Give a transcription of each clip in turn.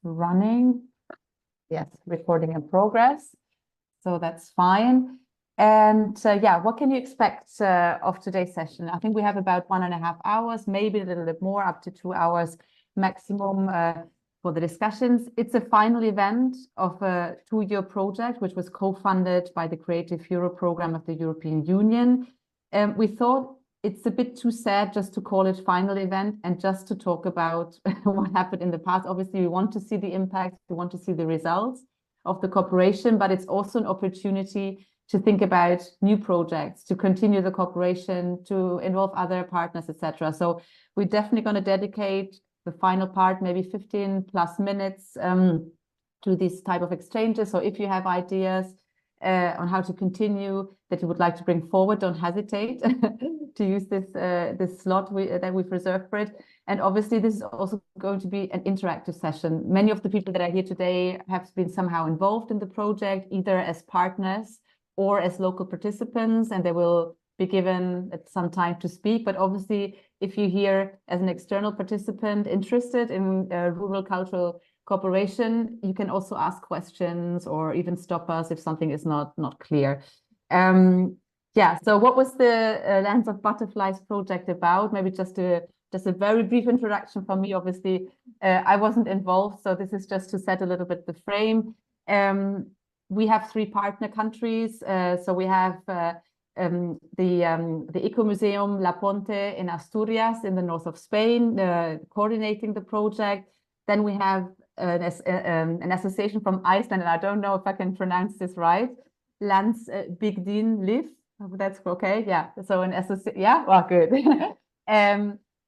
running. Yes, recording in progress. So that's fine. And yeah, what can you expect of today's session? I think we have about 1.5 hours, maybe a little bit more, up to 2 hours maximum for the discussions. It's a final event of a 2-year project, which was co-funded by the Creative Europe program of the European Union. We thought it's a bit too sad just to call it final event and just to talk about what happened in the past. Obviously, we want to see the impact, we want to see the results of the cooperation, but it's also an opportunity to think about new projects, to continue the cooperation, to involve other partners, etc. So we're definitely going to dedicate the final part, maybe 15 plus minutes to this type of exchanges. So if you have ideas on how to continue that you would like to bring forward, don't hesitate to use this slot that we've reserved for it. And obviously, this is also going to be an interactive session. Many of the people that are here today have been somehow involved in the project, either as partners or as local participants, and they will be given some time to speak. But obviously, if you're here as an external participant interested in rural cultural cooperation, you can also ask questions or even stop us if something is not clear. Yeah, so what was the Lands of Butterflies project about? Maybe just a very brief introduction from me. Obviously, I wasn't involved, so this is just to set a little bit the frame. We have 3 partner countries. So we have the Eco Museum La Ponte in Asturias in the north of Spain, coordinating the project. Then we have an association from Iceland, and I don't know if I can pronounce this right. Lands Bygdin Liv. That's okay. Yeah. So an association. Yeah. Well, good.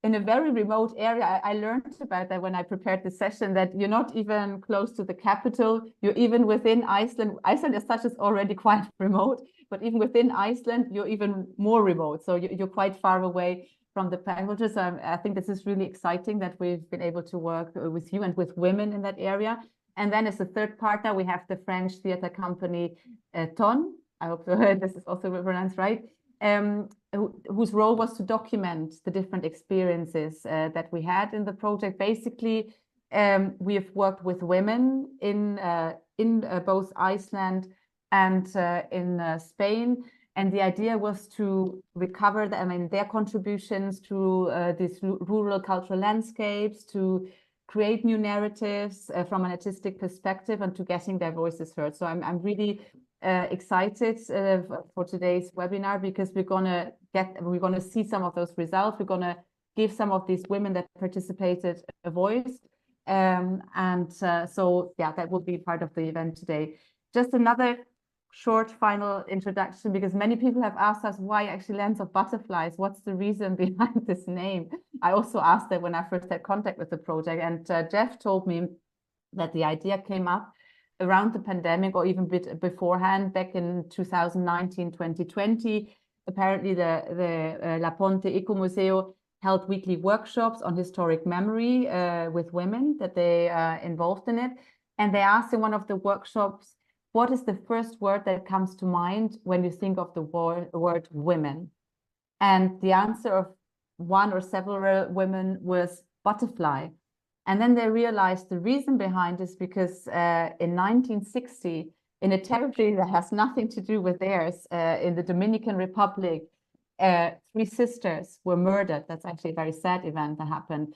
In a very remote area, I learned about that when I prepared the session, that you're not even close to the capital. You're even within Iceland. Iceland as such is already quite remote, but even within Iceland, you're even more remote. So you're quite far away from the capital. So I think this is really exciting that we've been able to work with you and with women in that area. And then as a third partner, we have the French theater company Ton. I hope this is also pronounced right. Whose role was to document the different experiences that we had in the project. Basically, we have worked with women in both Iceland and in Spain, and the idea was to recover their contributions to these rural cultural landscapes, to create new narratives from an artistic perspective, and to getting their voices heard. So I'm really excited for today's webinar, because we're gonna see some of those results. We're gonna give some of these women that participated a voice, so yeah, that will be part of the event today. Just another short final introduction, because many people have asked us why actually Lands of Butterflies. What's the reason behind this name? I also asked that when I first had contact with the project, and Jeff told me that the idea came up around the pandemic, or even a bit beforehand, back in 2019, 2020. Apparently the La Ponte Eco Museo held weekly workshops on historic memory with women that they involved in it. And they asked in one of the workshops, what is the first word that comes to mind when you think of the word women? And the answer of one or several women was butterfly. And then they realized the reason behind this, because in 1960, in a territory that has nothing to do with theirs, in the Dominican Republic, 3 sisters were murdered. That's actually a very sad event that happened.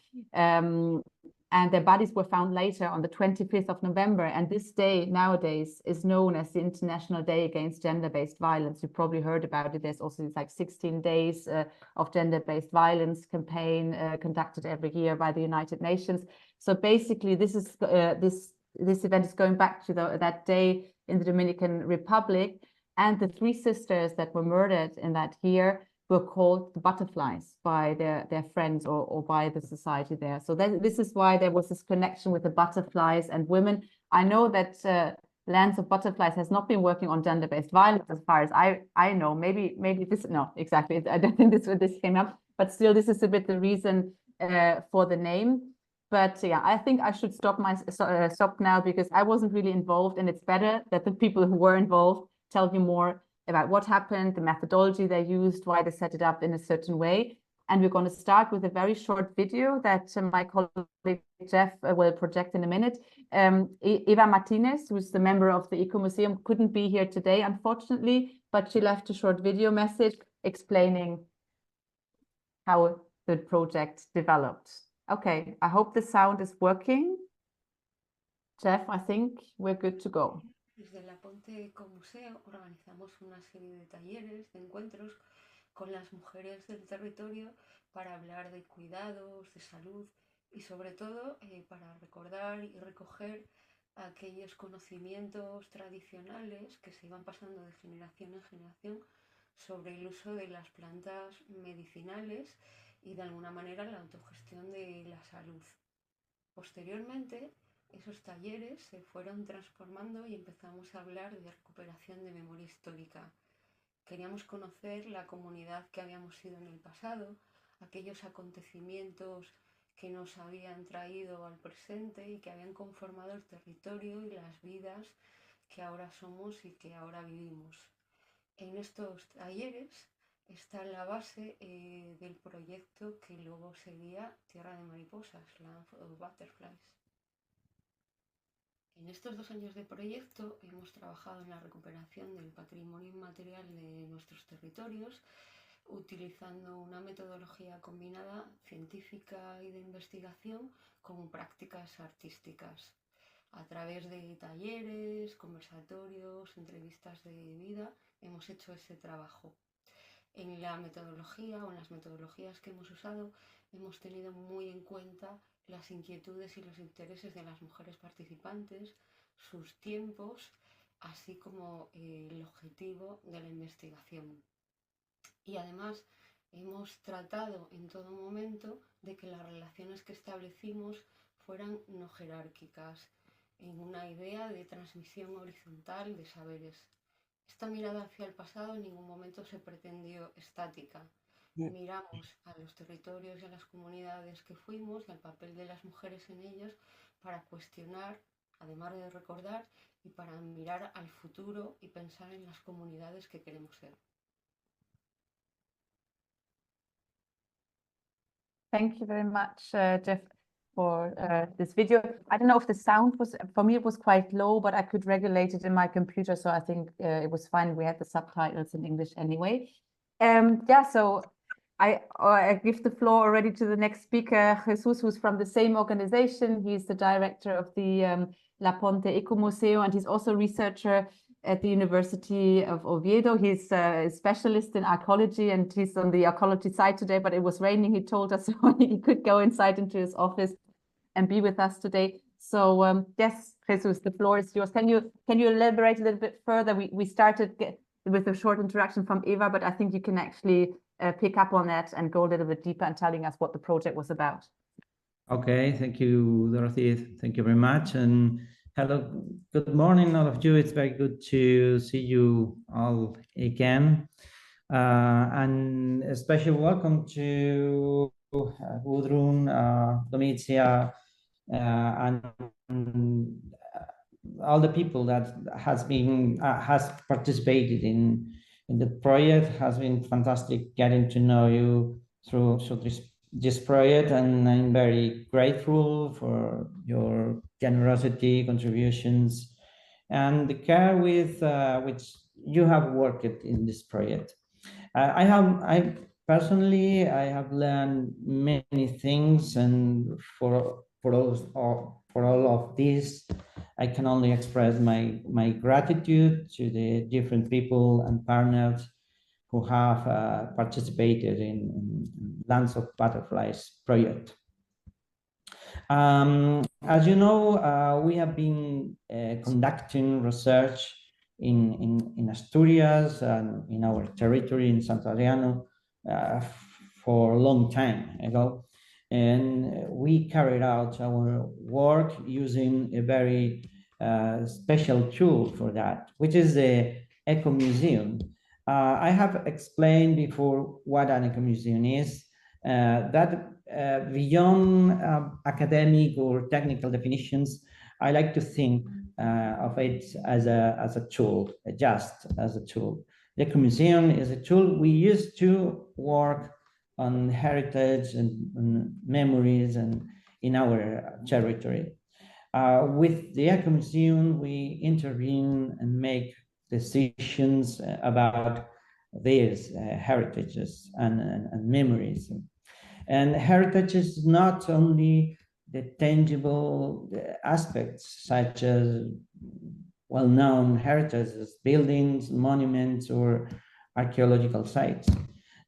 And their bodies were found later on the 25th of November. And this day nowadays is known as the International Day Against Gender-Based Violence. You probably heard about it. There's also like 16 days of gender-based violence campaign conducted every year by the United Nations. So basically, this is this event is going back to that day in the Dominican Republic. And the 3 sisters that were murdered in that year were called the Butterflies by their friends or by the society there. So this is why there was this connection with the butterflies and women. I know that Lands of Butterflies has not been working on gender-based violence as far as I know. Maybe this, no, exactly. I don't think this came up, but still, this is a bit the reason for the name. But yeah, I think I should stop now, because I wasn't really involved, and it's better that the people who were involved tell you more about what happened, the methodology they used, why they set it up in a certain way. And we're going to start with a very short video that my colleague Jeff will project in a minute. Eva Martinez, who's the member of the Eco Museum, couldn't be here today, unfortunately, but she left a short video message explaining how the project developed. Okay, I hope the sound is working. Jeff, I think we're good to go. Desde el Aponte Eco Museo organizamos una serie de talleres, de encuentros con las mujeres del territorio para hablar de cuidados, de salud y sobre todo para recordar y recoger aquellos conocimientos tradicionales que se iban pasando de generación en generación sobre el uso de las plantas medicinales y de alguna manera la autogestión de la salud. Posteriormente, esos talleres se fueron transformando y empezamos a hablar de recuperación de memoria histórica. Queríamos conocer la comunidad que habíamos sido en el pasado, aquellos acontecimientos que nos habían traído al presente y que habían conformado el territorio y las vidas que ahora somos y que ahora vivimos. En estos talleres está la base del proyecto que luego sería Tierra de Mariposas, Land of Butterflies. En estos 2 años de proyecto hemos trabajado en la recuperación del patrimonio inmaterial de nuestros territorios, utilizando una metodología combinada científica y de investigación con prácticas artísticas. A través de talleres, conversatorios, entrevistas de vida, hemos hecho ese trabajo. En la metodología o en las metodologías que hemos usado, hemos tenido muy en cuenta las inquietudes y los intereses de las mujeres participantes, sus tiempos, así como el objetivo de la investigación. Y además hemos tratado en todo momento de que las relaciones que establecimos fueran no jerárquicas, en una idea de transmisión horizontal de saberes. Esta mirada hacia el pasado en ningún momento se pretendió estática. Miramos a los territorios y a las comunidades que fuimos y al papel de las mujeres en ellos para cuestionar, además de recordar, y para mirar al futuro y pensar en las comunidades que queremos ser. Thank you very much, Jeff, for this video. I don't know if the sound was, for me, it was quite low, but I could regulate it in my computer. So I think it was fine. We had the subtitles in English anyway. Yeah, so I give the floor already to the next speaker, Jesus, who's from the same organization. He's the director of the La Ponte Eco Museo, and he's also a researcher at the University of Oviedo. He's a specialist in archaeology, and he's on the archaeology side today, but it was raining, he told us, so he could go inside into his office and be with us today. So yes, Jesus, the floor is yours. Can you elaborate a little bit further? We started with a short introduction from Eva, but I think you can actually pick up on that and go a little bit deeper and telling us what the project was about. Okay, thank you, Dorothy. Thank you very much. And hello, good morning, all of you. It's very good to see you all again. And a special welcome to Gudrun, Domitia, and all the people that has participated in the project. Has been fantastic getting to know you through this project, and I'm very grateful for your generosity, contributions, and the care with which you have worked in this project. I personally have learned many things, and for all of this, I can only express my gratitude to the different people and partners who have participated in Lands of Butterflies project. As you know, we have been conducting research in Asturias and in our territory in Santander for a long time ago. And we carried out our work using a very special tool for that, which is the Eco Museum. I have explained before what an Eco Museum is, that beyond academic or technical definitions, I like to think of it as a tool, just as a tool. The Eco Museum is a tool we use to work on heritage and memories and in our territory. With the Eco Museum, we intervene and make decisions about these heritages and memories. And heritage is not only the tangible aspects, such as well-known heritages, buildings, monuments, or archaeological sites,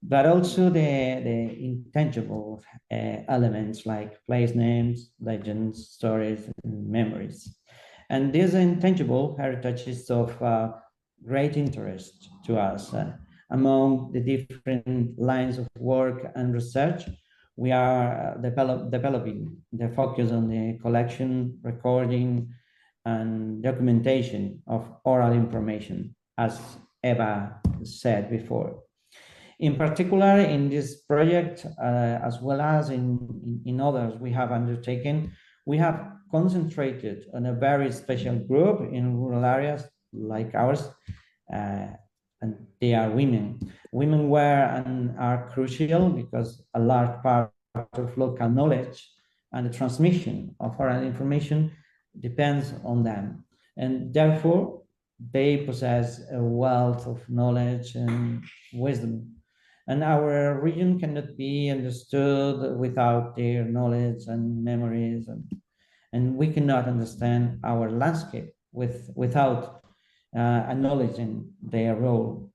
but also the intangible elements like place names, legends, stories, and memories. And these intangible heritages of great interest to us. Among the different lines of work and research, we are developing the focus on the collection, recording, and documentation of oral information, as Eva said before. In particular, in this project, as well as in others we have undertaken, we have concentrated on a very special group in rural areas like ours, and they are women. Women were and are crucial because a large part of local knowledge and the transmission of oral information depends on them. And therefore, they possess a wealth of knowledge and wisdom. And our region cannot be understood without their knowledge and memories. And we cannot understand our landscape without acknowledging their role.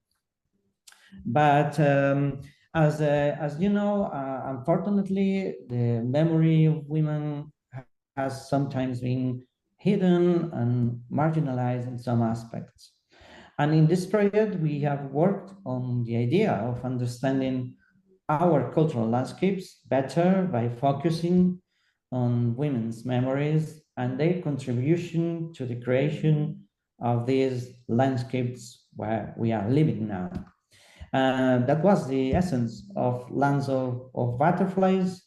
But as you know, unfortunately, the memory of women has sometimes been hidden and marginalized in some aspects. And in this project, we have worked on the idea of understanding our cultural landscapes better by focusing on women's memories and their contribution to the creation of these landscapes where we are living now. That was the essence of Lands of Butterflies,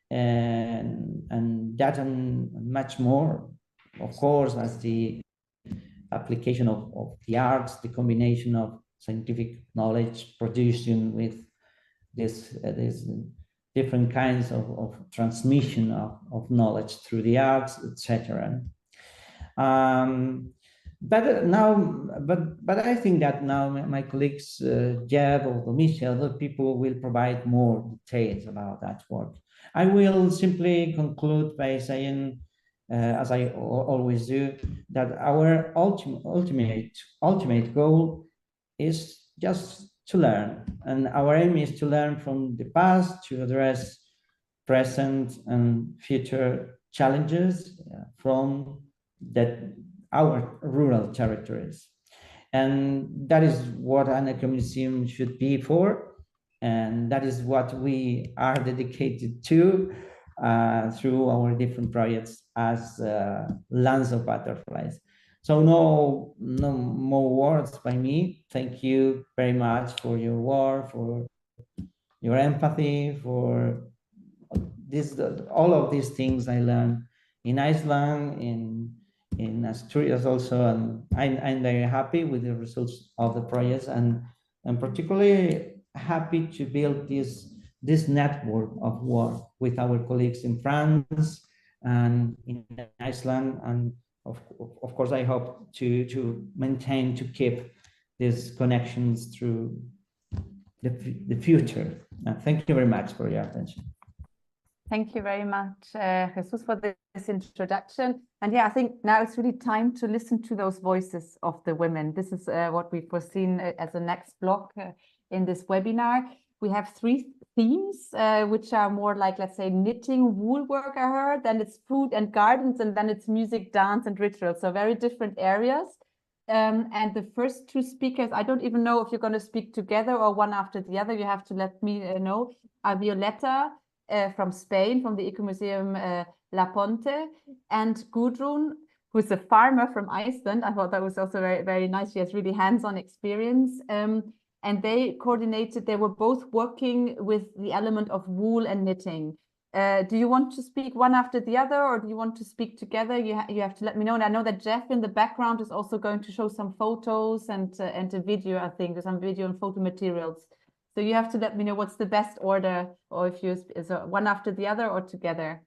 and that and much more, of course, as the application of the arts, the combination of scientific knowledge producing with this different kinds of transmission of knowledge through the arts, etc. But I think that now my colleagues, Jeb or Domicia, other people will provide more details about that work. I will simply conclude by saying, as I always do, that our ultimate goal is just to learn. And our aim is to learn from the past to address present and future challenges from our rural territories. And that is what an eco museum should be for. And that is what we are dedicated to through our different projects as Lands of Butterflies. So no more words by me. Thank you very much for your work, for your empathy, for this, all of these things I learned in Iceland, in Asturias also, and I'm very happy with the results of the projects, and particularly happy to build this network of work with our colleagues in France and in Iceland, and of course I hope to maintain, to keep these connections through the future. Thank you very much for your attention. Thank you very much, Jesus, for this introduction. And yeah, I think now it's really time to listen to those voices of the women. This is what we've foreseen as a next block in this webinar. We have 3 themes, which are more like, let's say, knitting, wool work, I heard, then it's food and gardens, and then it's music, dance, and rituals. So very different areas. And the first 2 speakers, I don't even know if you're going to speak together or one after the other. You have to let me know. Violeta from Spain, from the Eco Museum La Ponte, and Gudrun, who's a farmer from Iceland. I thought that was also very, very nice. She has really hands-on experience. And they coordinated, they were both working with the element of wool and knitting. Do you want to speak one after the other, or do you want to speak together? You have to let me know. And I know that Jeff in the background is also going to show some photos and a video, I think, some video and photo materials. So you have to let me know what's the best order, or if is it one after the other or together?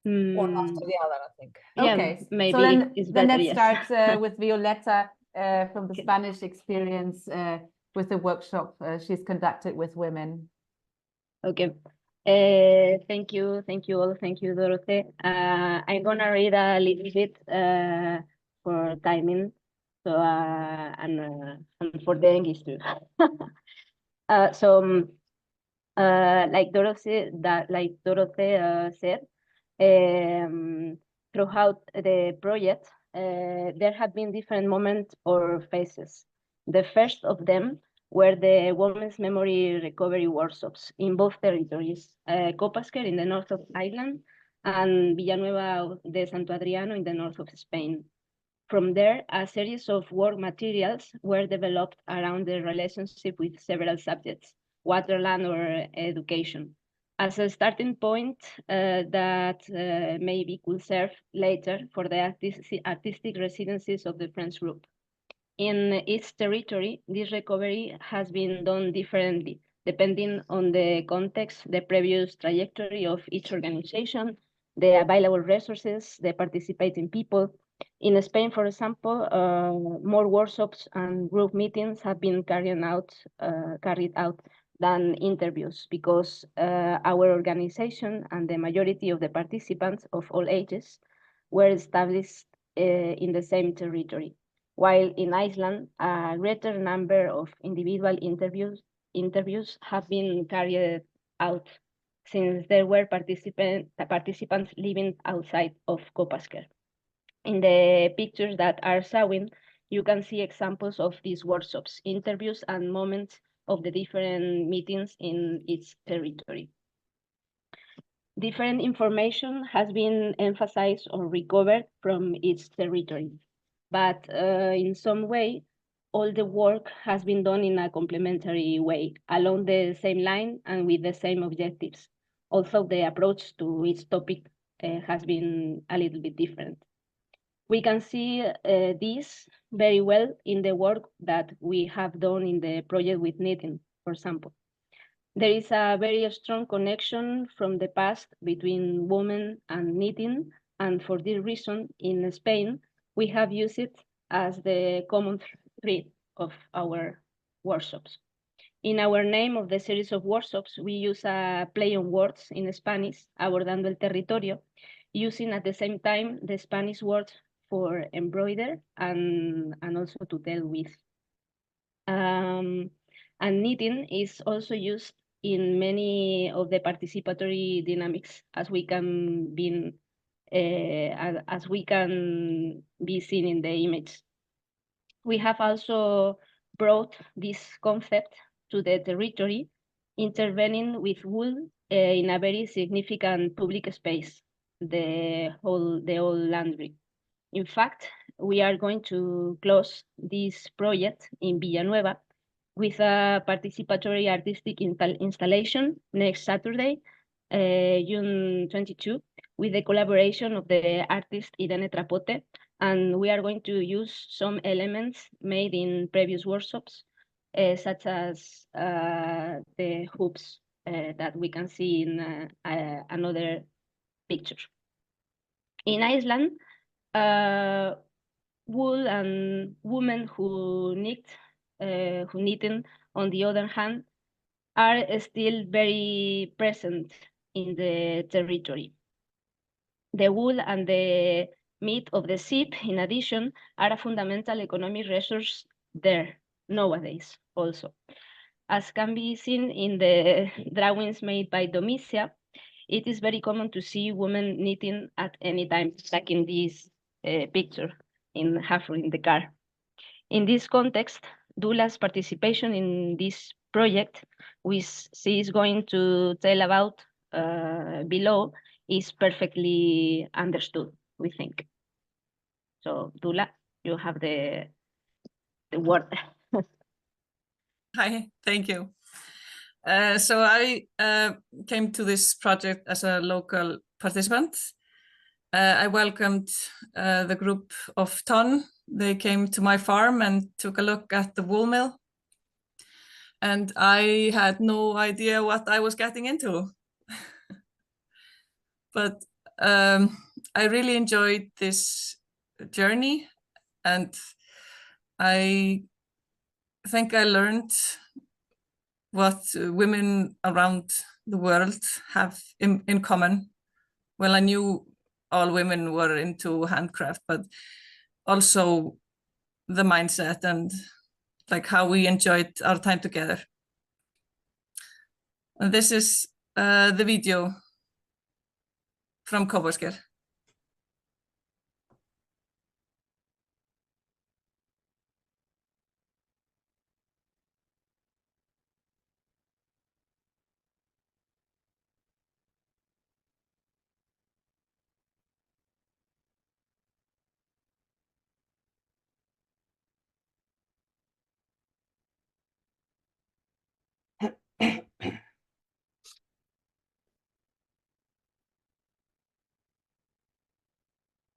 One after the other, I think. Okay, Yeah, maybe so then, it's then better, let's yes. start with Violeta from the Okay. Spanish experience with the workshop she's conducted with women. Okay. Thank you all. Thank you, Dorothy. I'm gonna read a little bit for timing, so and for the English too. Like Dorothy said, throughout the project, there have been different moments or phases. The first of them were the Women's Memory Recovery Workshops in both territories, Copasquer in the north of Ireland and Villanueva de Santo Adriano in the north of Spain. From there, a series of work materials were developed around the relationship with several subjects, water, land, or education, as a starting point that maybe could serve later for the artistic residencies of the French group. In each territory, this recovery has been done differently, depending on the context, the previous trajectory of each organization, the available resources, the participating people. In Spain, for example, more workshops and group meetings have been carried out than interviews because our organization and the majority of the participants of all ages were established in the same territory. While in Iceland, a greater number of individual interviews have been carried out since there were participants living outside of Copasquer. In the pictures that are showing, you can see examples of these workshops, interviews, and moments of the different meetings in each territory. Different information has been emphasized or recovered from each territory, but in some way, all the work has been done in a complementary way, along the same line and with the same objectives. Also, the approach to each topic has been a little bit different. We can see this very well in the work that we have done in the project with knitting, for example. There is a very strong connection from the past between women and knitting, and for this reason, in Spain, we have used it as the common thread of our workshops. In our name of the series of workshops, we use a play on words in Spanish, abordando el territorio, using at the same time the Spanish word for embroider and also to tell with. And knitting is also used in many of the participatory dynamics, as we can be seen in the image. We have also brought this concept to the territory, intervening with wool in a very significant public space, the old laundry. In fact, we are going to close this project in Villanueva with a participatory artistic installation next Saturday, June 22, with the collaboration of the artist Irene Trapote, and we are going to use some elements made in previous workshops, such as the hoops that we can see in another picture. In Iceland, wool and women who knitting, on the other hand, are still very present in the territory. The wool and the meat of the sheep, in addition, are a fundamental economic resource there nowadays also. As can be seen in the drawings made by Domicia, it is very common to see women knitting at any time, like in this picture in the car. In this context, Dula's participation in this project, which she is going to tell about below, is perfectly understood, we think. So, Dula, you have the word. Hi, thank you. So I came to this project as a local participant. I welcomed the group of Ton. They came to my farm and took a look at the wool mill. and I had no idea what I was getting into. But I really enjoyed this journey, and I think I learned what women around the world have in common. Well, I knew all women were into handcraft, but also the mindset and like how we enjoyed our time together. And this is the video from Kópavogssker.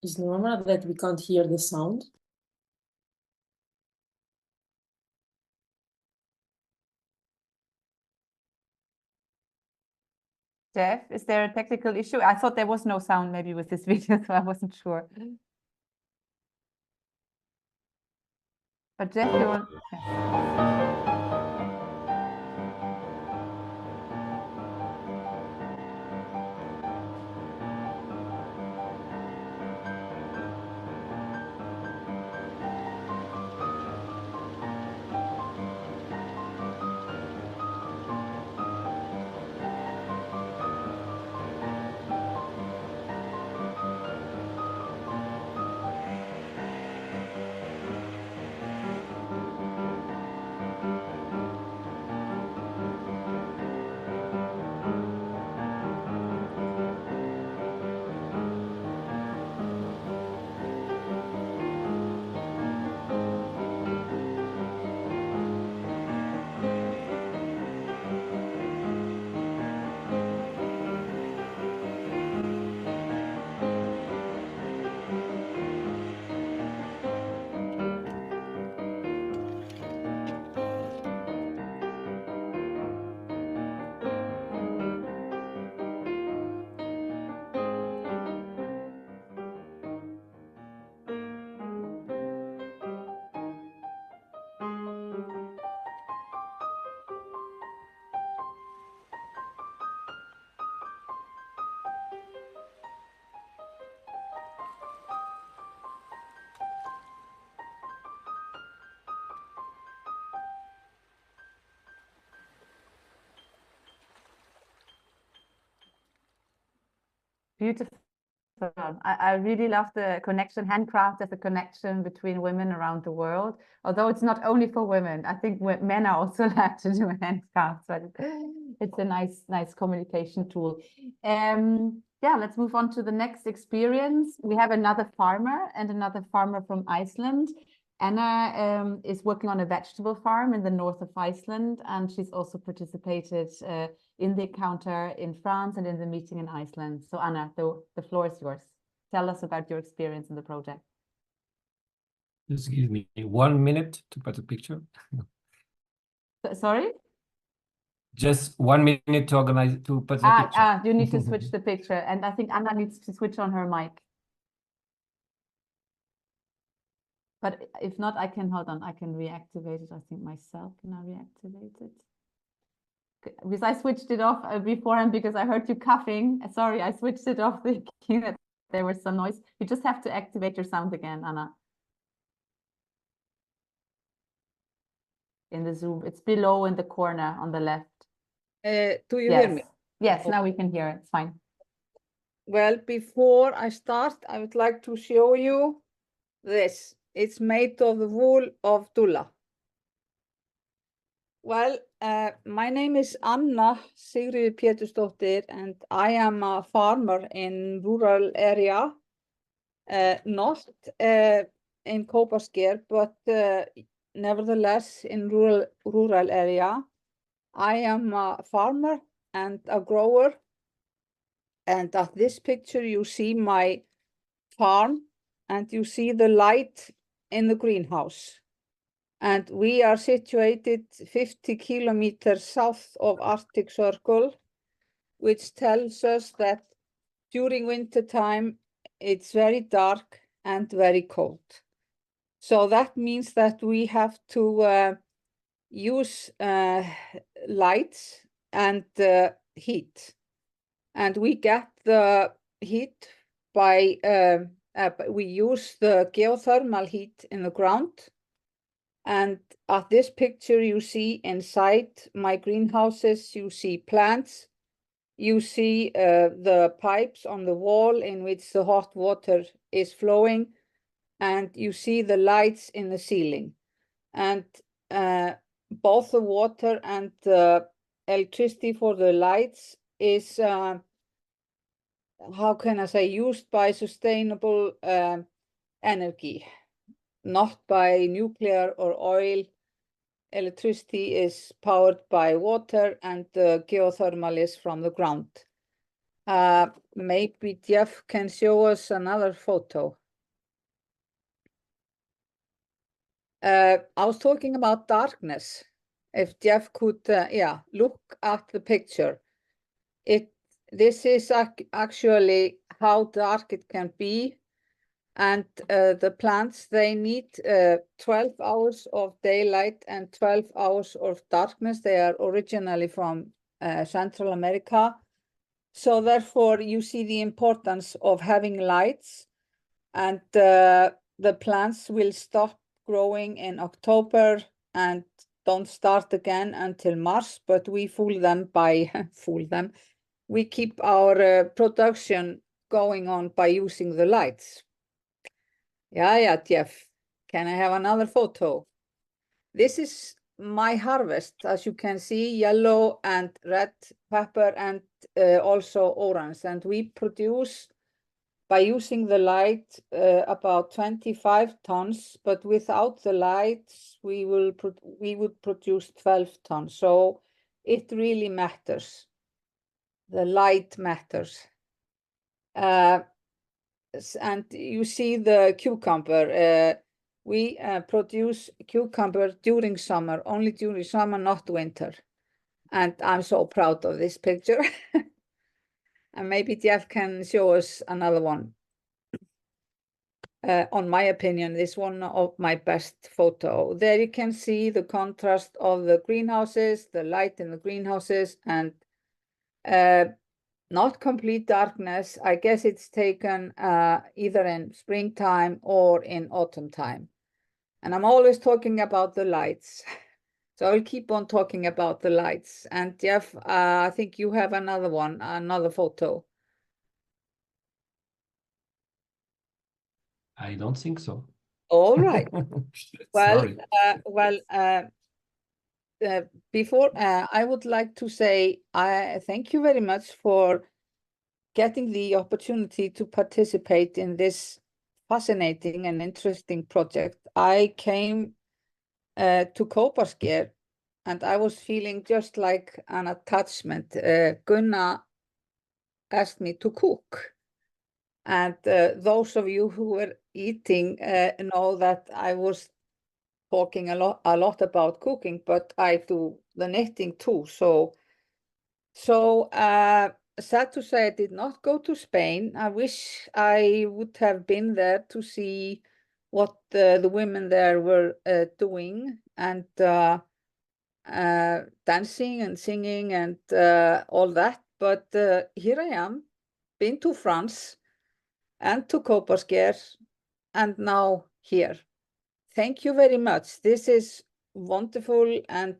Is normal that we can't hear the sound? Jeff, is there a technical issue? I thought there was no sound maybe with this video, so I wasn't sure. But Jeff, you're on. Yeah. Beautiful. I really love the connection. Handcraft as a connection between women around the world. Although it's not only for women, I think men are also allowed to do handcrafts, but it's a nice communication tool. Yeah, let's move on to the next experience. We have another farmer from Iceland. Anna is working on a vegetable farm in the north of Iceland, and she's also participated in the encounter in France and in the meeting in Iceland. So Anna, the floor is yours. Tell us about your experience in the project. Just give me 1 minute to put a picture. Sorry? Just 1 minute to organize, to put the picture. You need to switch the picture. And I think Anna needs to switch on her mic. But if not, I can, hold on, I can reactivate it. I think myself, can I reactivate it? Because I switched it off beforehand because I heard you coughing. Sorry, I switched it off thinking that there was some noise. You just have to activate your sound again, Anna. In the Zoom, it's below in the corner on the left. Do you hear me? Yes, now we can hear it. It's fine. Well, before I start, I would like to show you this. It's made of the wool of Dula. Well, my name is Anna Sigríður Pétursdóttir, and I am a farmer in rural area, not in Kópavogssker, but nevertheless in rural area. I am a farmer and a grower, and at this picture you see my farm and you see the light in the greenhouse. And we are situated 50 kilometers south of Arctic Circle, which tells us that during winter time, it's very dark and very cold. So that means that we have to use lights and heat. And we get the heat by, we use the geothermal heat in the ground. And at this picture, you see inside my greenhouses, you see plants. You see the pipes on the wall in which the hot water is flowing, and you see the lights in the ceiling. And both the water and the electricity for the lights is, how can I say, used by sustainable energy, not by nuclear or oil. Electricity is powered by water, and the geothermal is from the ground. Maybe Jeff can show us another photo. I was talking about darkness. If Jeff could, look at the picture. This is actually how dark it can be. And the plants, they need 12 hours of daylight and 12 hours of darkness. They are originally from Central America. So therefore, you see the importance of having lights, and the plants will stop growing in October and don't start again until March, but we fool them by, we keep our production going on by using the lights. Yeah, Jeff, can I have another photo? This is my harvest, as you can see, yellow and red pepper and also orange. And we produce, by using the light, about 25 tons, but without the lights, we would produce 12 tons. So it really matters. The light matters. And you see the cucumber. We produce cucumber during summer, only during summer, not winter. And I'm so proud of this picture. And maybe Jeff can show us another one. On my opinion, this one of my best photo. There you can see the contrast of the greenhouses, the light in the greenhouses, and not complete darkness. I guess it's taken either in springtime or in autumn time. And I'm always talking about the lights. So I'll keep on talking about the lights. And Jeff, I think you have another one, another photo. I don't think so. All right. Sorry. Before I would like to say I thank you very much for getting the opportunity to participate in this fascinating and interesting project. I came to Kópasker and I was feeling just like an attachment. Gunna asked me to cook. And those of you who were eating know that I was talking a lot about cooking, but I do the knitting too. So sad to say I did not go to Spain. I wish I would have been there to see what the women there were doing, and dancing and singing and all that. But here I am, been to France and to Kópasker, and now here. Thank you very much. This is wonderful, and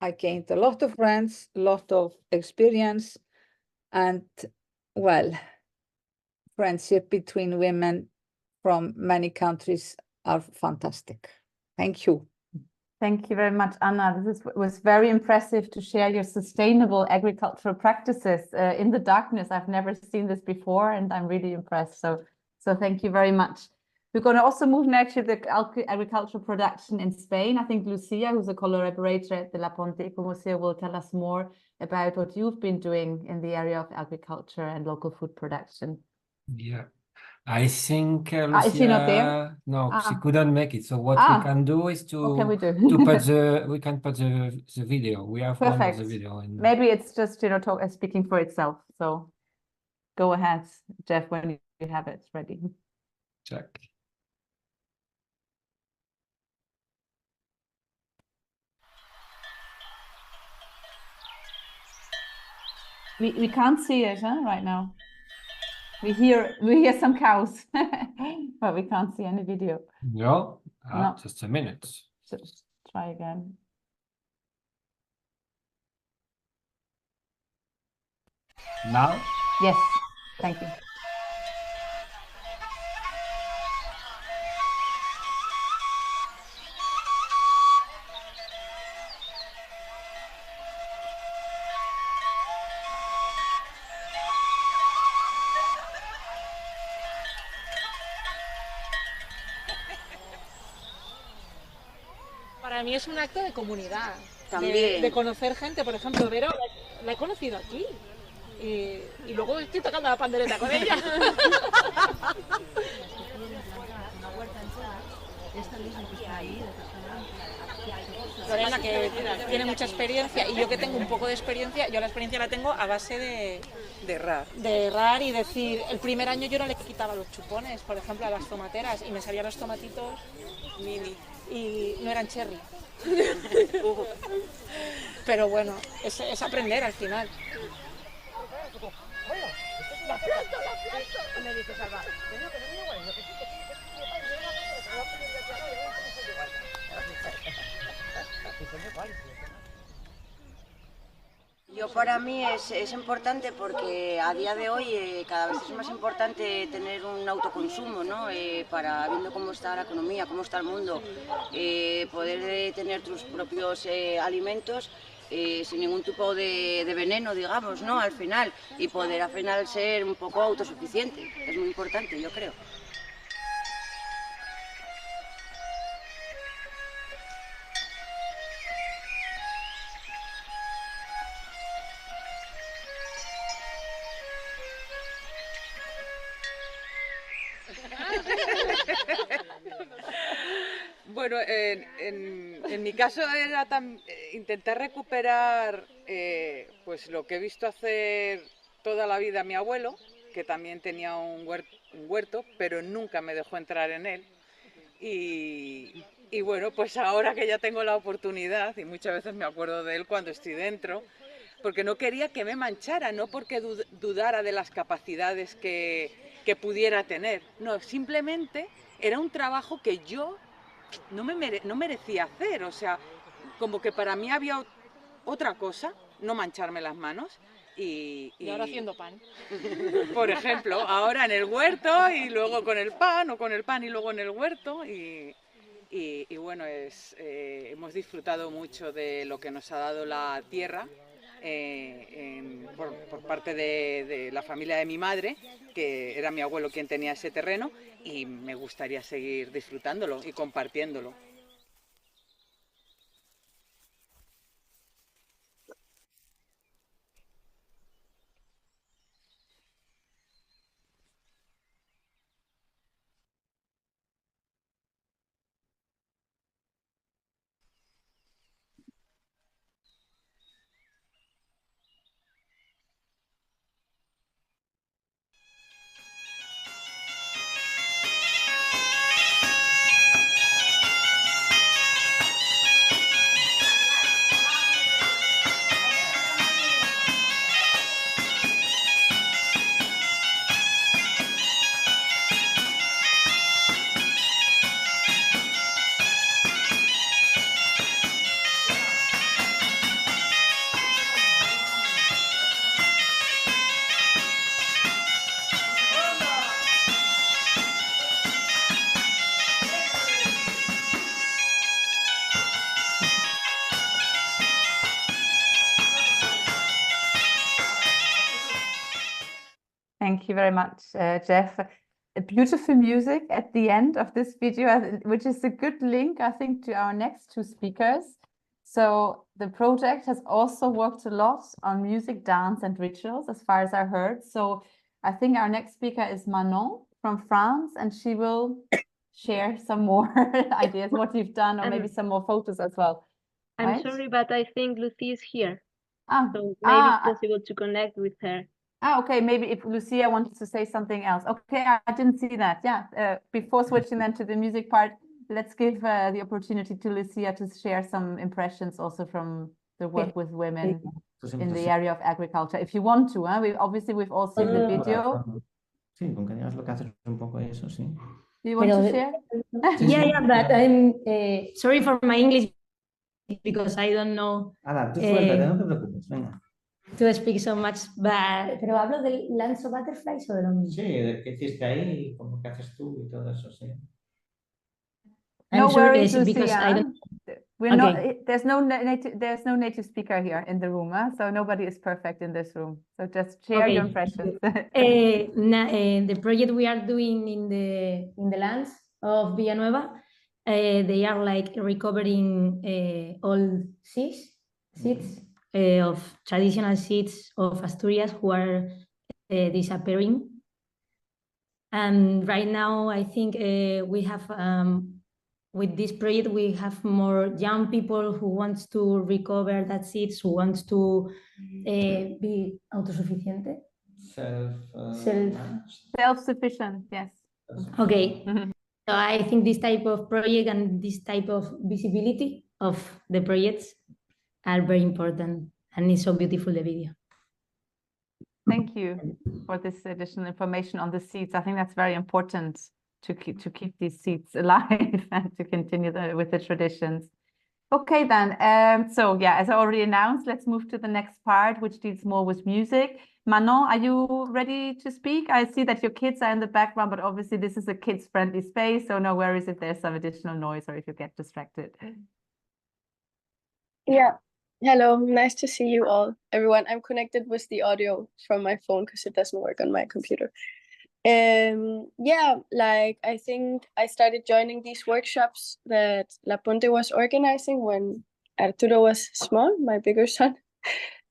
I gained a lot of friends, a lot of experience, and well, friendship between women from many countries are fantastic. Thank you. Thank you very much, Anna. This was very impressive to share your sustainable agricultural practices in the darkness. I've never seen this before, and I'm really impressed. So thank you very much. We're going to also move now to the agricultural production in Spain. I think Lucia, who's a collaborator at the La Ponte Ecomuseo, will tell us more about what you've been doing in the area of agriculture and local food production. Yeah, I think Is she not there? Lucia, no, she Ah. couldn't make it. So what Ah. we can do is What can we do? we can put the video. We have one of Perfect. the video in Maybe it's just, you know, speaking for itself. So go ahead, Jeff, when you have it ready. check. We can't see it, huh, right now. We hear some cows, but we can't see any video. No, No. just a minute. Just try again. Now? Yes, thank you. Para mí es un acto de comunidad, También. de conocer gente. Por ejemplo, Vero, la he conocido aquí y luego estoy tocando la pandereta con ella. Lorena, que tiene mucha experiencia, y yo que tengo un poco de experiencia, yo la experiencia la tengo a base de errar y decir, el primer año yo no le quitaba los chupones, por ejemplo, a las tomateras, y me salían los tomatitos mini y no eran cherry. Pero bueno, es aprender al final. Yo para mí es importante porque a día de hoy cada vez es más importante tener un autoconsumo, ¿no? Para viendo cómo está la economía, cómo está el mundo, poder tener tus propios alimentos sin ningún tipo de veneno, digamos, ¿no? Al final, y poder al final ser un poco autosuficiente, es muy importante, yo creo. Bueno, en mi caso era intentar recuperar pues lo que he visto hacer toda la vida mi abuelo, que también tenía un huerto, pero nunca me dejó entrar en él. Y bueno, pues ahora que ya tengo la oportunidad, y muchas veces me acuerdo de él cuando estoy dentro, porque no quería que me manchara, no porque dudara de las capacidades que pudiera tener, no, simplemente era un trabajo que yo no merecía hacer, o sea, como que para mí había otra cosa, no mancharme las manos. Y ahora haciendo pan. Por ejemplo, ahora en el huerto y luego con el pan, o con el pan y luego en el huerto. Y bueno, hemos disfrutado mucho de lo que nos ha dado la tierra por parte de la familia de mi madre, que era mi abuelo quien tenía ese terreno, y me gustaría seguir disfrutándolo y compartiéndolo. Thank you very much, Jeff. A beautiful music at the end of this video, which is a good link, I think, to our next two speakers. So the project has also worked a lot on music, dance, and rituals, as far as I heard. So I think our next speaker is Manon. from France, and she will share some more ideas, what you've done, or maybe some more photos as well. I'm right? sorry, but I think Lucy is here. Ah, So maybe it's possible to connect with her. Okay, maybe if Lucia wanted to say something else. Okay, I didn't see that. Yeah, before switching then to the music part, let's give the opportunity to Lucia to share some impressions also from the work with women in the area of agriculture. If you want to, we've all seen the video. Sí, con que digas lo que haces un poco eso, sí. Do you want to share? Yeah, but I'm sorry for my English because I don't know. Ana, tú suéltate, no te preocupes, venga. To speak so much, but... ¿Pero hablo del Lance of Butterflies o de lo mismo? Sí, del que hiciste ahí, como que haces tú y todo eso, sí. No worries, because Lucia. I don't... We're not. There's no native speaker here in the room, so nobody is perfect in this room. So just share your impressions. The project we are doing in the lands of Villanueva, they are like recovering old seeds of traditional seeds of Asturias who are disappearing. And right now, I think we have. With this project, we have more young people who wants to recover that seeds, who wants to be autosuficiente. Self-sufficient, yes. Okay. So I think this type of project and this type of visibility of the projects are very important, and it's so beautiful, the video. Thank you for this additional information on the seeds. I think that's very important to keep these seeds alive and to continue with the traditions. Okay, then. So yeah, as I already announced, let's move to the next part, which deals more with music. Manon, are you ready to speak? I see that your kids are in the background, but obviously this is a kids-friendly space, so no worries if there's some additional noise or if you get distracted. Yeah. Hello, nice to see you all, everyone. I'm connected with the audio from my phone because it doesn't work on my computer. Yeah, like I think I started joining these workshops that La Ponte was organizing when Arturo was small, my bigger son,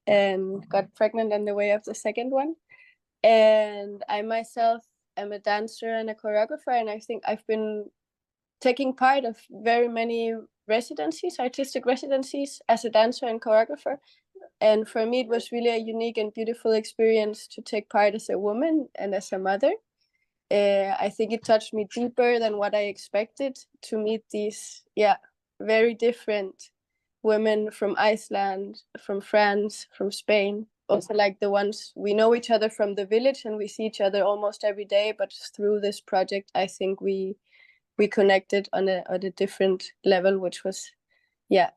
and got pregnant on the way of the second one. And I myself am a dancer and a choreographer, and I think I've been taking part of very many residencies, artistic residencies, as a dancer and choreographer. And for me, it was really a unique and beautiful experience to take part as a woman and as a mother. I think it touched me deeper than what I expected to meet these, very different women from Iceland, from France, from Spain. Also, like the ones we know each other from the village and we see each other almost every day. But through this project, I think we connected on a different level, which was,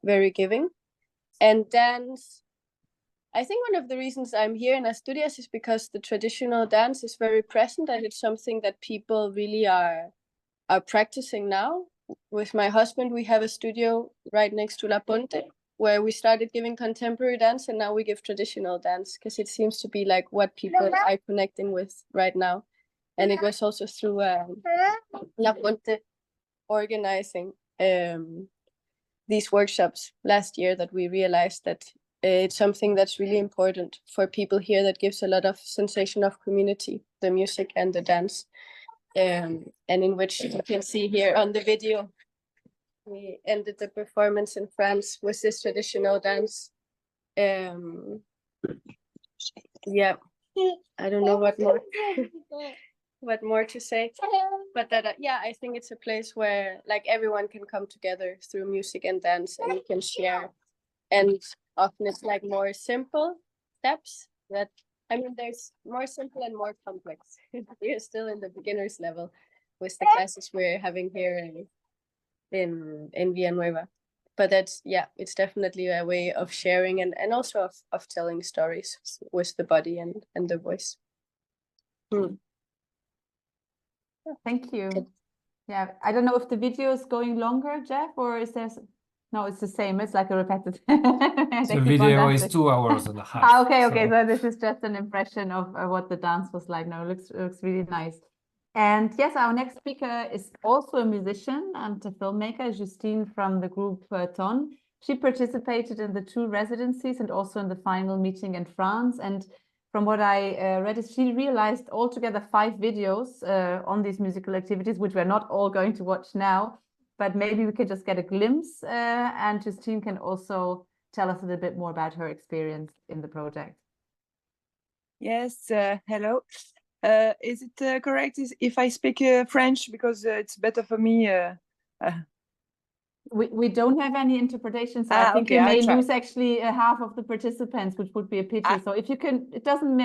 very giving. And dance, I think one of the reasons I'm here in Asturias is because the traditional dance is very present and it's something that people really are practicing now. With my husband, we have a studio right next to La Ponte where we started giving contemporary dance and now we give traditional dance because it seems to be like what people are connecting with right now. And it was also through La Ponte organizing these workshops last year that we realized that it's something that's really important for people here that gives a lot of sensation of community, the music and the dance. And in which you can see here on the video, we ended the performance in France with this traditional dance. I don't know what more to say, but that I think it's a place where like everyone can come together through music and dance and you can share. And often it's like more simple steps that, I mean, there's more simple and more complex. We're still in the beginner's level with the classes we're having here in Villanueva. But that's, it's definitely a way of sharing and also of telling stories with the body and the voice. Thank you. Yeah, I don't know if the video is going longer, Jeff, or is there... No, it's the same. It's like a repetitive. The video is 2 hours and a half. Okay. So this is just an impression of what the dance was like. No, it looks really nice. And yes, our next speaker is also a musician and a filmmaker, Justine from the group Ton. She participated in the 2 residencies and also in the final meeting in France. And from what I read, is she realized altogether 5 videos on these musical activities, which we're not all going to watch now, but maybe we could just get a glimpse, and Justine can also tell us a little bit more about her experience in the project. Yes, hello. Is it correct if I speak French, because it's better for me? We don't have any interpretation, so I think okay, we may I'll try. lose actually half of the participants, which would be a pity. So if you can, it doesn't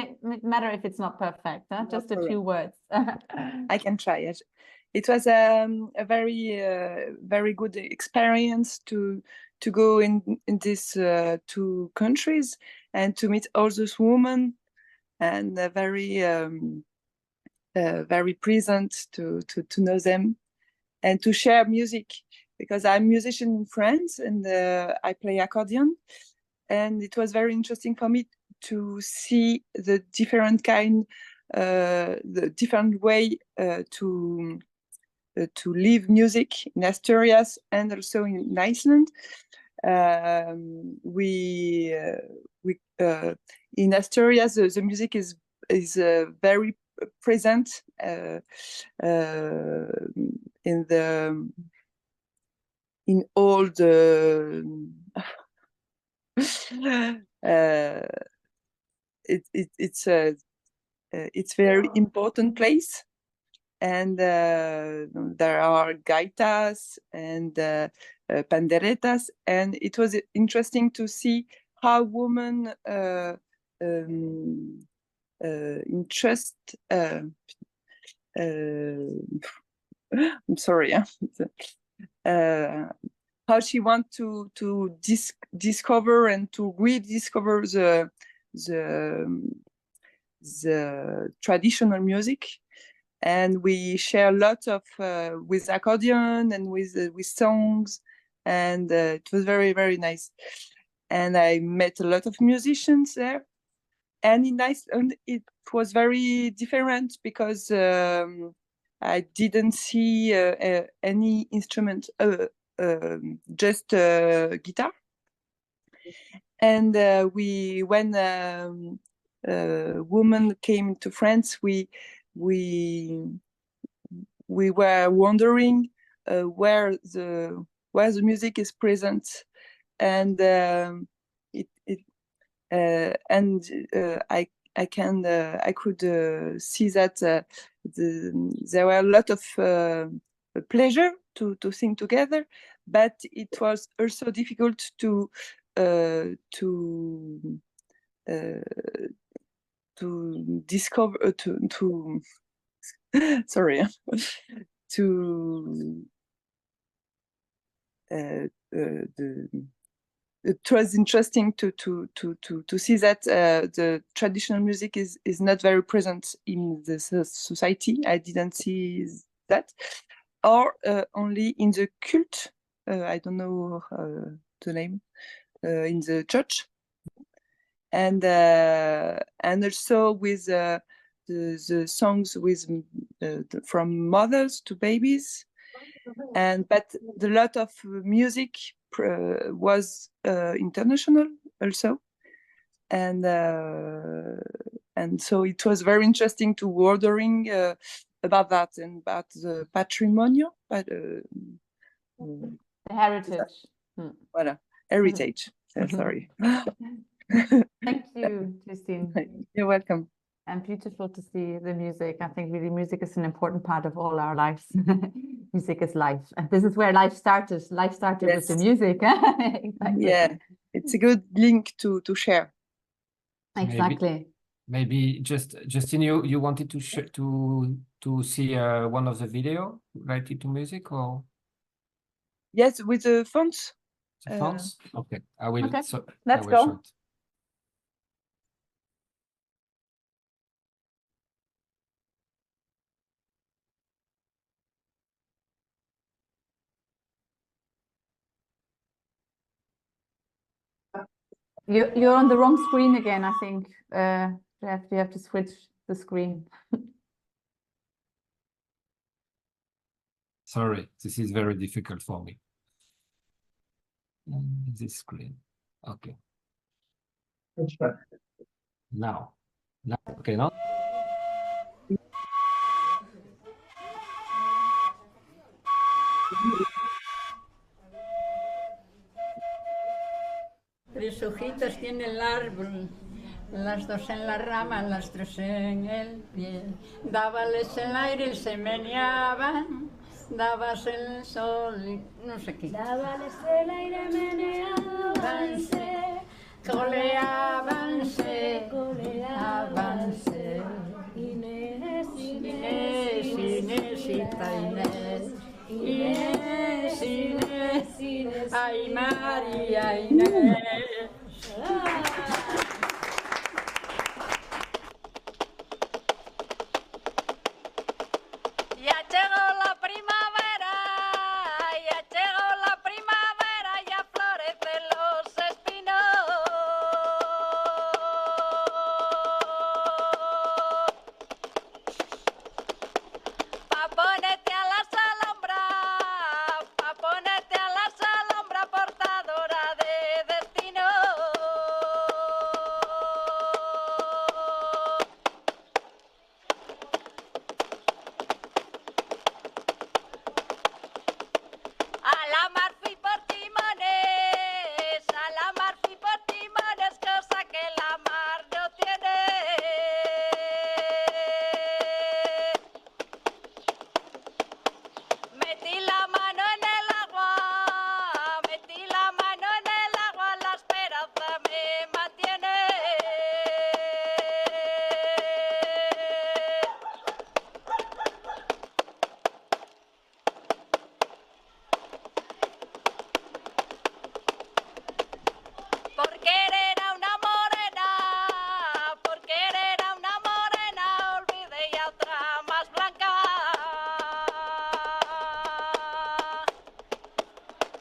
matter if it's not perfect, huh? No Just problem. a few words. I can try it. It was a very very good experience to go in these 2 countries and to meet all those women, and very present to know them and to share music, because I'm a musician in France and I play accordion, and it was very interesting for me to see the different the different way to live music in Asturias and also in Iceland. In Asturias, the music is very present in all the it's very important place, and there are gaitas and panderetas, and it was interesting to see how women interest. I'm sorry. How she want to discover and to rediscover the traditional music, and we share a lot of with accordion and with songs, and it was very, very nice. And I met a lot of musicians there, and in Iceland it was very different, because I didn't see any instrument, just guitar. And when women came to France, we were wondering where the music is present, and I could see that there were a lot of pleasure to sing together, but it was also difficult to discover to sorry to it was interesting to see that the traditional music is not very present in the society. I didn't see that, or only in the cult. I don't know the name, in the church, and also with the songs with from mothers to babies, but a lot of music was international also, and so it was very interesting to wondering about that and about the patrimonio, but the heritage. Voilà, heritage. Sorry. Thank you, Justine. You're welcome. And beautiful to see the music. I think really music is an important part of all our lives. Music is life. And this is where life started. Life started with the music. Exactly. Yeah, it's a good link to share. Exactly. Maybe Justine, you wanted to to see one of the video related to music, or? Yes, with the fonts. The fonts? Okay, I will. Okay, So let's I will go. show it. You're on the wrong screen again, I think. You have to switch the screen. Sorry, this is very difficult for me. This screen. Okay. Now, que no. Tres hojitas tiene el árbol, las dos en la rama, las tres en el pie. Dábales el aire y se meneaban, dabas el sol y no sé qué. Dábales el aire, meneábanse, coleábanse, coleábanse. Inés, Inés, Inésita, Inés. Inés, Inés, Inés, ay María Inés. Ya llegó la primavera, ya llegó la primavera, ya florecen los espinos. Pa' ponerte a la sombra, pa' ponerte a la sombra, portadora de destino. A la mar fui por timones, a la mar fui por timones, cosa que la mar no tiene. Metí la mano en el agua, metí la mano en el agua, la esperanza me mantiene. Por querer a una morena, por querer a una morena, olvidé a otra más blanca.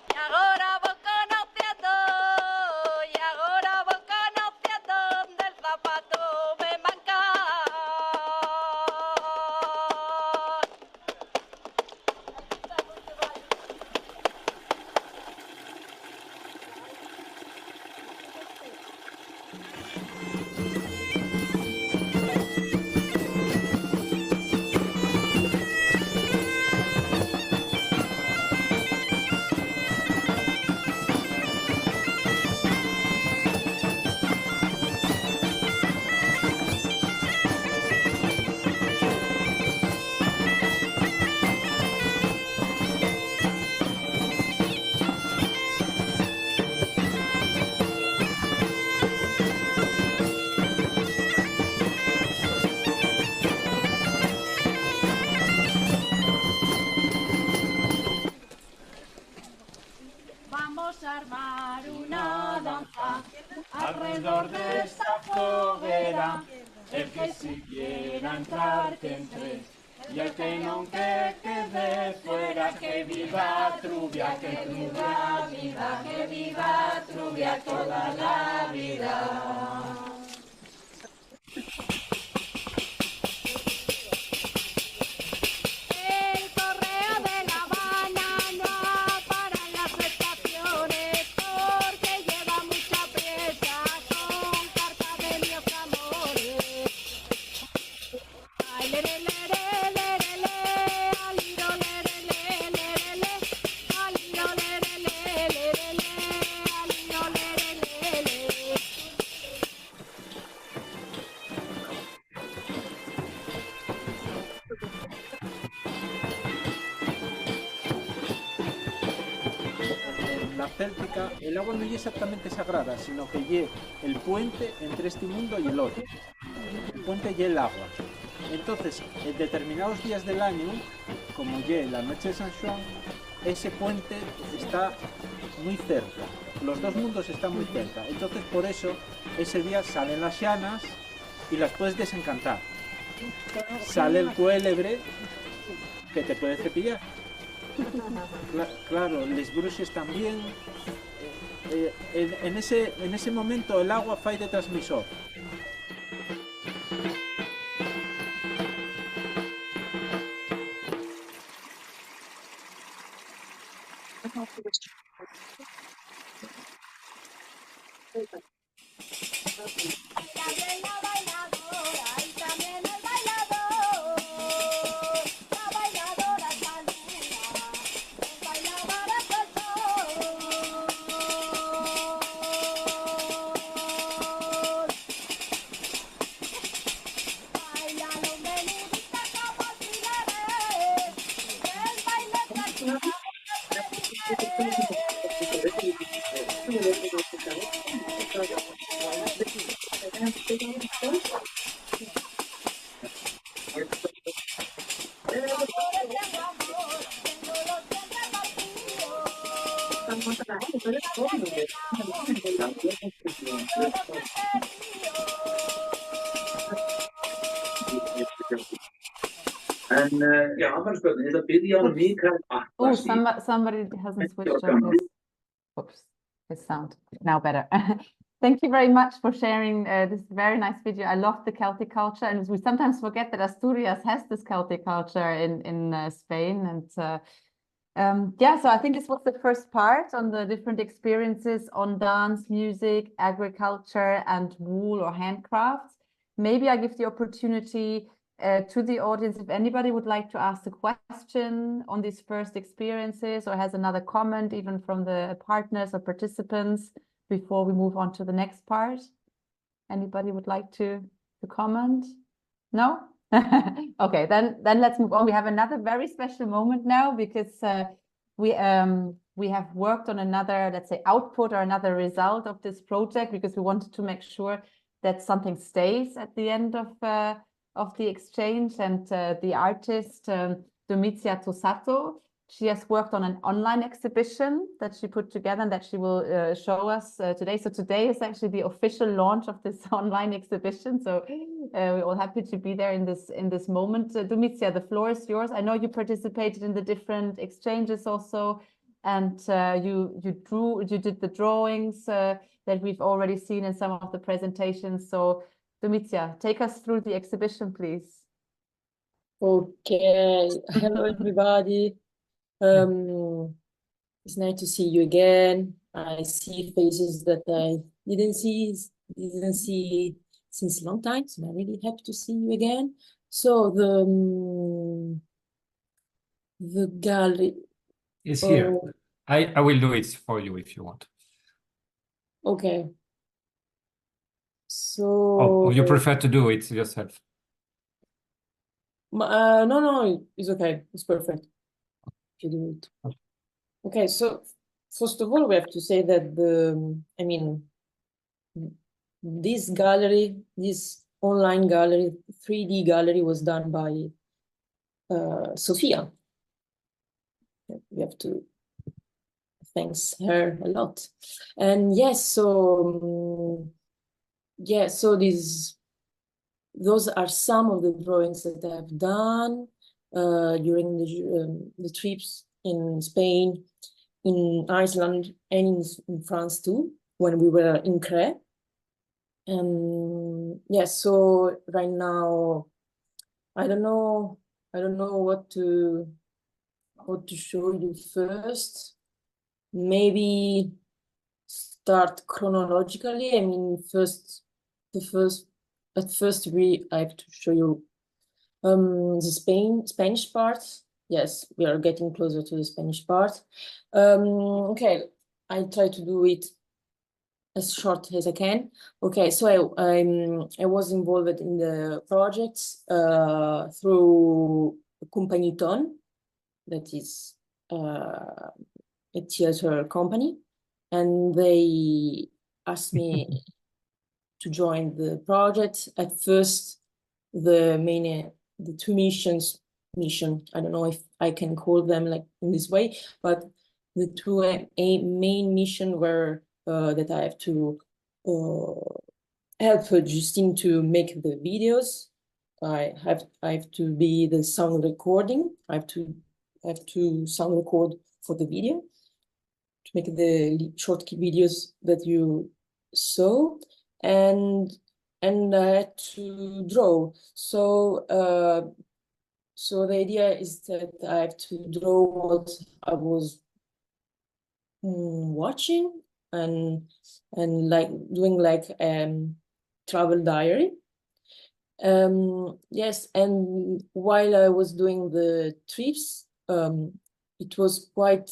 Y ahora voy conociendo, y ahora voy conociendo donde el zapato me manca. Vamos a armar una danza alrededor de esta foguera. El que si quiera entrar que entre, y el que no que quede fuera. Que viva Trubia, que Trubia viva, que viva Trubia toda la vida. El correo de La Habana no para en las estaciones porque lleva mucha presa con carta de mis amores. Ay, le, le, le, le, le, le, aliro, le, le, le, le, le, aliro, le, le, le, le, le, aliro, le, le, le, le. En la céltica, el agua no es exactamente sagrada, sino que es el puente entre este mundo y el otro. El puente y el agua. Entonces, en determinados días del año, como es la noche de San Juan, ese puente está muy cerca. Los dos mundos están muy cerca. Entonces, por eso, ese día salen las llanas y las puedes desencantar. Sale el cuélebre que te puede cepillar. Claro, les bruixes también. En ese momento el agua fai de transmisor. La bailadora Oh, somebody hasn't switched off his sound. Now better. Thank you very much for sharing this very nice video. I love the Celtic culture, and we sometimes forget that Asturias has this Celtic culture in Spain. And yeah, so I think this was the first part on the different experiences on dance, music, agriculture, and wool or handcrafts. Maybe I give the opportunity to the audience if anybody would like to ask a question on these first experiences or has another comment even from the partners or participants before we move on to the next part. Anybody would like to comment? No? Okay, then let's move on. We have another very special moment now because we have worked on another, let's say, output or another result of this project because we wanted to make sure that something stays at the end of the exchange. And the artist Domitia Tosato, she has worked on an online exhibition that she put together and that she will show us today. So today is actually the official launch of this online exhibition. So we're all happy to be there in this moment. Domitia, the floor is yours. I know you participated in the different exchanges also, and you did the drawings that we've already seen in some of the presentations. So Domitia, take us through the exhibition, please. Okay, hello everybody. It's nice to see you again. I see faces that I didn't see since a long time, so I'm really happy to see you again. So the gallery is here. I will do it for you if you want. Okay. So or you prefer to do it yourself? No, it's okay. It's perfect if you do it. Okay, so first of all, we have to say that this gallery, this online gallery, 3D gallery was done by Sophia. We have to thanks her a lot. And yes, so those are some of the drawings that I've done during the trips in Spain, in Iceland, and in France too, when we were in Cré. And yes, so right now, I don't know what to show you first. Maybe start chronologically. I mean, at first I have to show you the Spanish part. Yes, we are getting closer to the Spanish part. Okay, I try to do it as short as I can. Okay, so I was involved in the projects through Compagnie Ton, that is a theater company, and they asked me to join the project. At first, the two mission, I don't know if I can call them like in this way, but the two main mission were that I have to help Justine to make the videos. I have to be the sound recording. I have to sound record for the video to make the short videos that you saw, and I had to draw. So so the idea is that I have to draw what I was watching and like doing like travel diary. Yes, and while I was doing the trips, it was quite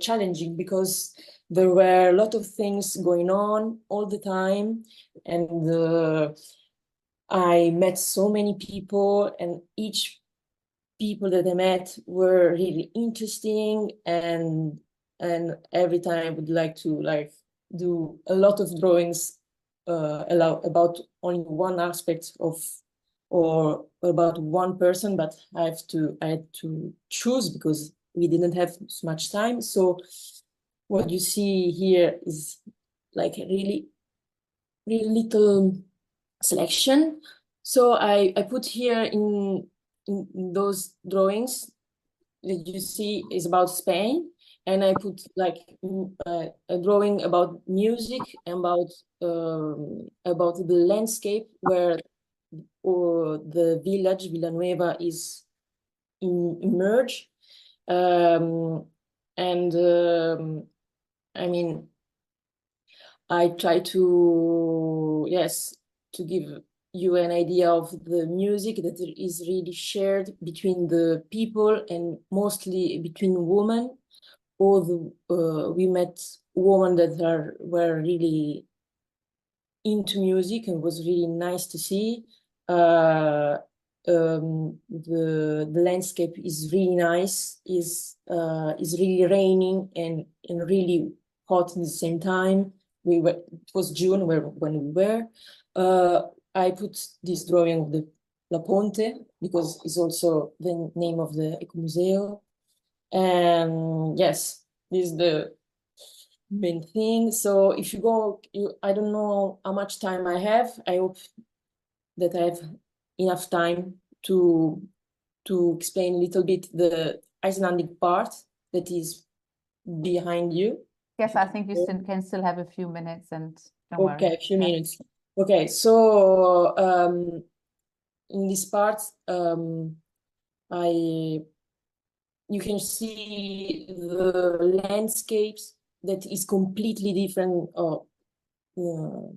challenging because there were a lot of things going on all the time, and I met so many people, and each people that I met were really interesting, and every time I would like to do a lot of drawings about only one aspect of or about one person, but I had to choose because we didn't have so much time. So what you see here is like a really little selection. So I put here in those drawings that you see is about Spain, and I put like a drawing about music, about the landscape where the village Villanueva is emerged. I mean, I try to, yes, to give you an idea of the music that is really shared between the people and mostly between women. We met women that were really into music, and was really nice to see. The landscape is really nice, is really raining and really hot at the same time. It was June when we were. I put this drawing of the La Ponte because it's also the name of the Ecomuseo. And yes, this is the main thing. So if you go, I don't know how much time I have. I hope that I have enough time to explain a little bit the Icelandic part that is behind you. Yes, I think you can still have a few minutes, and don't worry. Okay, a few minutes. Okay, so in this part, you can see the landscapes that is completely different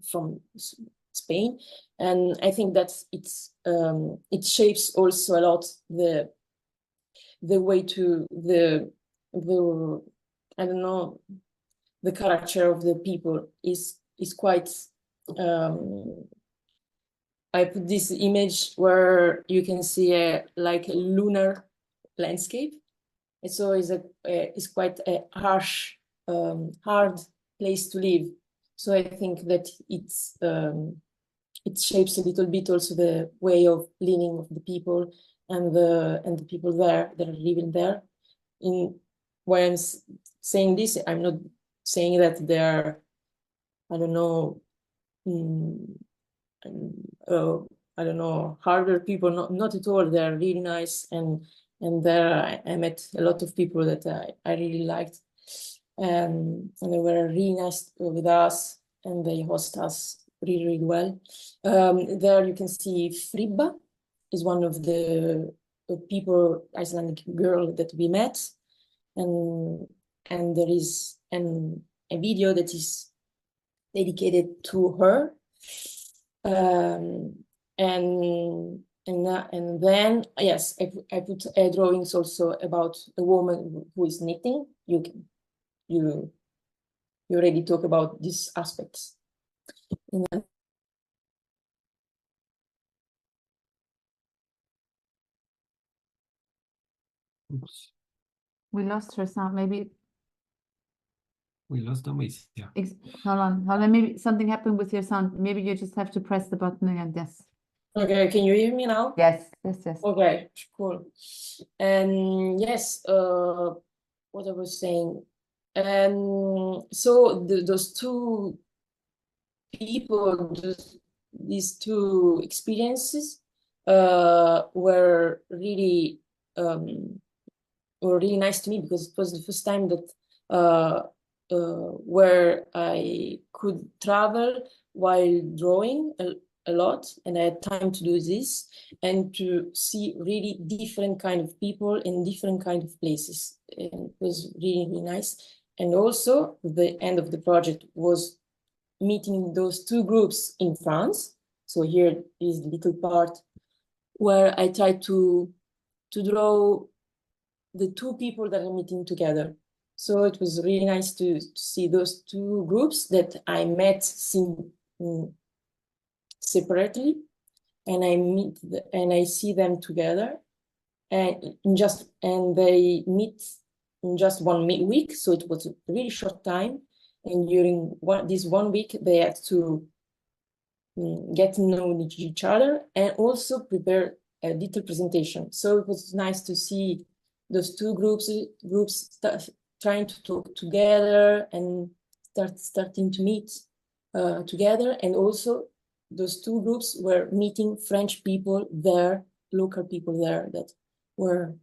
from Spain, and I think that it shapes also a lot the way to the I don't know, the character of the people is quite. I put this image where you can see like a lunar landscape. And so it's quite a harsh, hard place to live. So I think that it shapes a little bit also the way of living of the people and the people there that are living there. When I'm saying this, I'm not saying that they're, I don't know, I don't know, harder people. Not at all. They're really nice, and there I met a lot of people that I really liked, and they were really nice with us, and they host us really well. There you can see Fribba is one of the people, Icelandic girl that we met, and there is a video that is dedicated to her. And then yes, I put drawings also about a woman who is knitting. You already talk about these aspects. And then Oops, We lost her sound. Maybe we lost Amicia. hold on. Maybe something happened with your sound. Maybe you just have to press the button again. Yes. okay, can you hear me now? Yes. Okay, cool. And yes, what I was saying. So those two people, these two experiences were really nice to me, because it was the first time that where I could travel while drawing a lot, and I had time to do this and to see really different kind of people in different kind of places. And it was really nice. And also the end of the project was meeting those two groups in France. So here is the little part where I tried to draw the two people that are meeting together. So it was really nice to see those two groups that I met separately, and I see them together, and they meet in just 1 week. So it was a really short time, and during this 1 week they had to get to know each other and also prepare a little presentation. So it was nice to see those two groups trying to talk together and starting to meet together. And also those two groups were meeting French people there, local people there that were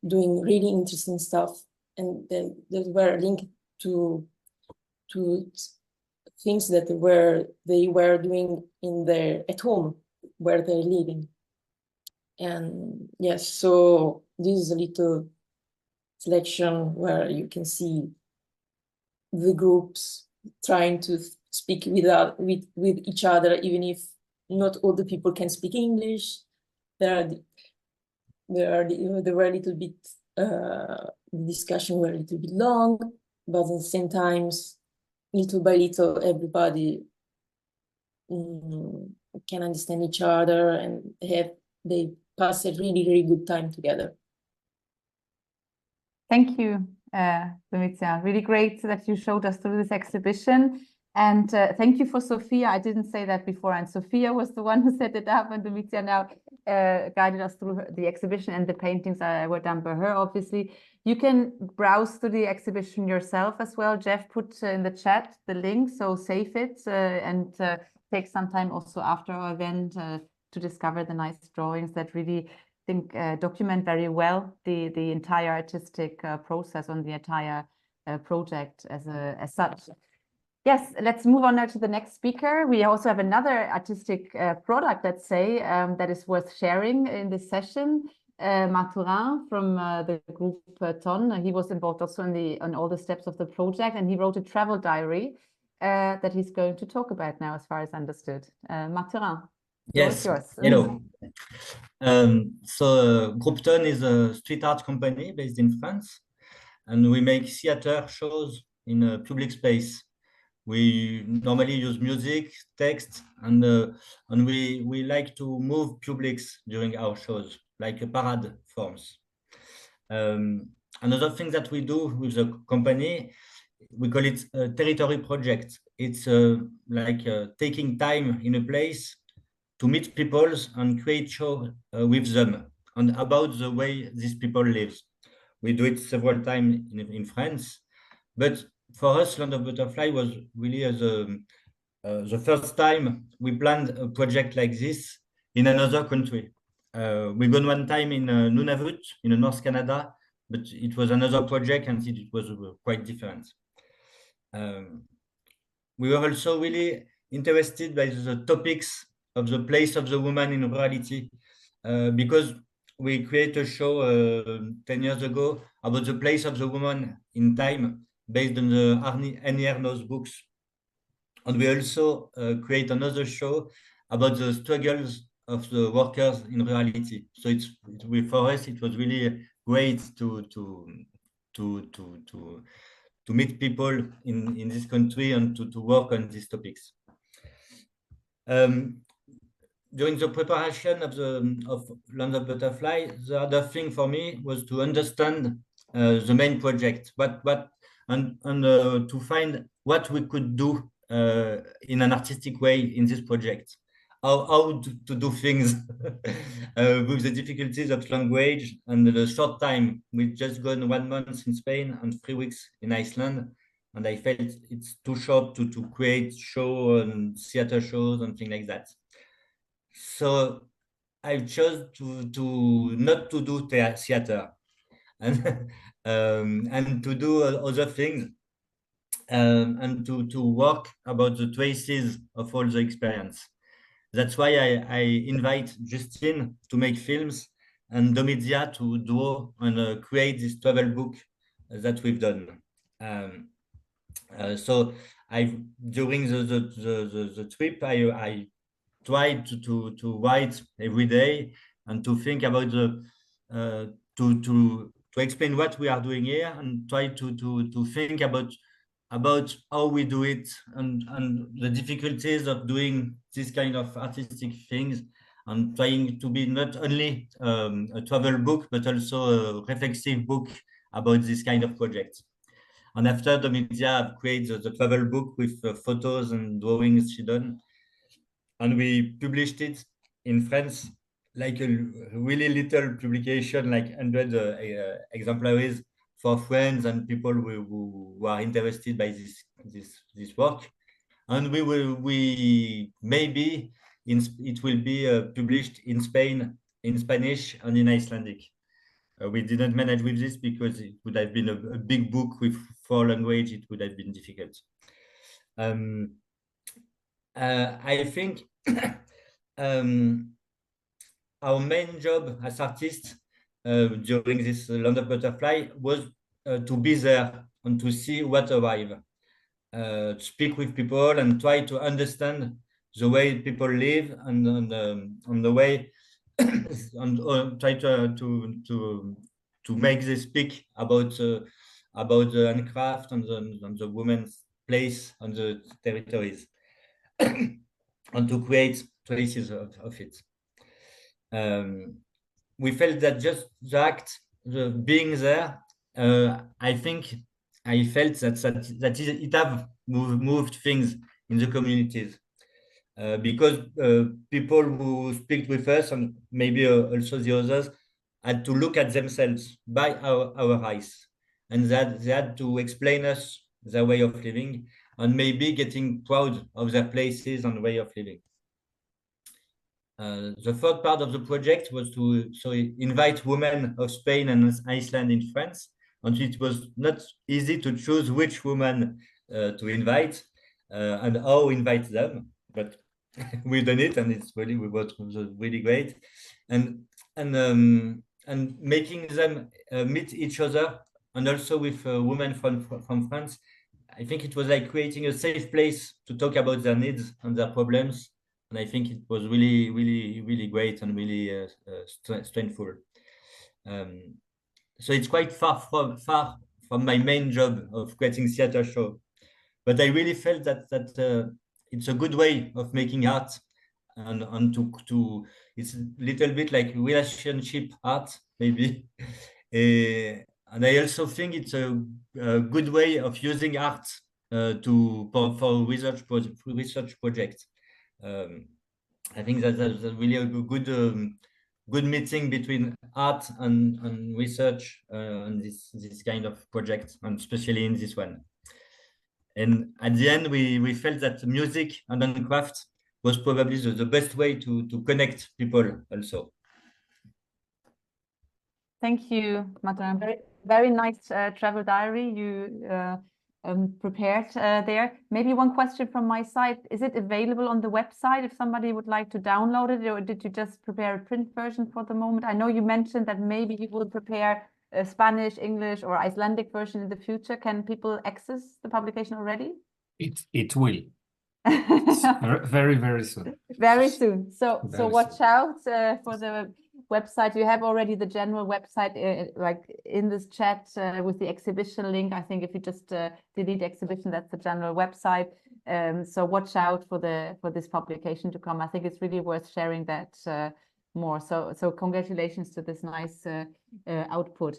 doing really interesting stuff, and then they were linked to things that they were doing at home where they're living. And yes, so this is a little selection where you can see the groups trying to speak with each other, even if not all the people can speak English. There were a little bit the discussion were a little bit long, but at the same time, little by little, everybody can understand each other, and they pass a really good time together. Thank you, Domitila. Really great that you showed us through this exhibition. And thank you for Sophia. I didn't say that before. And Sophia was the one who set it up, and Domitila now guided us through the exhibition, and the paintings were done by her, obviously. You can browse through the exhibition yourself as well. Jeff put in the chat the link, so save it and take some time also after our event to discover the nice drawings that really document very well the entire artistic process on the entire project as such. Yes, let's move on now to the next speaker. We also have another artistic product, let's say, that is worth sharing in this session. Mathurin from the group Ton. He was involved also on all the steps of the project, and he wrote a travel diary that he's going to talk about now, as far as understood. Mathurin, yes, yours. Hello. Group Ton is a street art company based in France, and we make theater shows in a public space. We normally use music, text, and we like to move publics during our shows, like a parade forms. Another thing that we do with the company, we call it a territory project. It's like taking time in a place to meet people and create show with them and about the way these people live. We do it several times in France, but for us, Land of Butterfly was really the first time we planned a project like this in another country. We gone one time in Nunavut in North Canada, but it was another project and it was quite different. We were also really interested by the topics of the place of the woman in rurality, because we created a show 10 years ago about the place of the woman in time, based on the Annie Ernaux's books. And we also create another show about the struggles of the workers in reality. So for us, it was really great to meet people in this country and to work on these topics. During the preparation of Land of Butterfly, the other thing for me was to understand the main project, and to find what we could do in an artistic way in this project, how to do things with the difficulties of language and the short time. We've just gone 1 month in Spain and 3 weeks in Iceland, and I felt it's too short to create show and theater shows and things like that. So I chose to not to do theater and to do other things, and to work about the traces of all the experience. That's why I invite Justine to make films and Domitila to draw and create this travel book that we've done. So during the trip, I tried to write every day and to think about to explain what we are doing here, and try to think about how we do it and the difficulties of doing this kind of artistic things, and trying to be not only a travel book, but also a reflexive book about this kind of project. And after Domitila created the travel book with photos and drawings she done, and we published it in France, like a really little publication, like 100 exemplaries for friends and people who are interested by this work. And we maybe it will be published in Spain, in Spanish, and in Icelandic. We didn't manage with this because it would have been a big book with 4 languages. It would have been difficult. I think our main job as artists during this Land of Butterfly was to be there and to see what arrive, to speak with people and try to understand the way people live and on the way and try to make them speak about the handcraft and the women's place on the territories and to create traces of it. We felt that just the act, the being there, I think I felt that it have moved things in the communities. Because people who speak with us and maybe also the others had to look at themselves by our eyes, and that they had to explain us their way of living and maybe getting proud of their places and way of living. The third part of the project was to invite women of Spain and Iceland in France, and it was not easy to choose which woman to invite and how invite them, but we've done it, and it's really was really great, and making them meet each other, and also with women from France. I think it was like creating a safe place to talk about their needs and their problems, and I think it was really great and really strengthful. So it's quite far from my main job of creating theater show, but I really felt that it's a good way of making art, and to it's a little bit like relationship art maybe. And I also think it's a good way of using art for research projects. I think that's really a good meeting between art and research and this kind of project, and especially in this one. And at the end, we felt that music and handcraft was probably the best way to connect people also. Thank you, Madame. Very nice travel diary you prepared there. Maybe one question from my side. Is it available on the website if somebody would like to download it, or did you just prepare a print version for the moment? I know you mentioned that maybe you will prepare a Spanish, English, or Icelandic version in the future. Can people access the publication already? It will. Very soon. Very soon. So Very watch out for the website. You have already the general website like in this chat with the exhibition link. I think if you just delete exhibition, that's the general website. So watch out for this publication to come. I think it's really worth sharing that more. So congratulations to this nice output.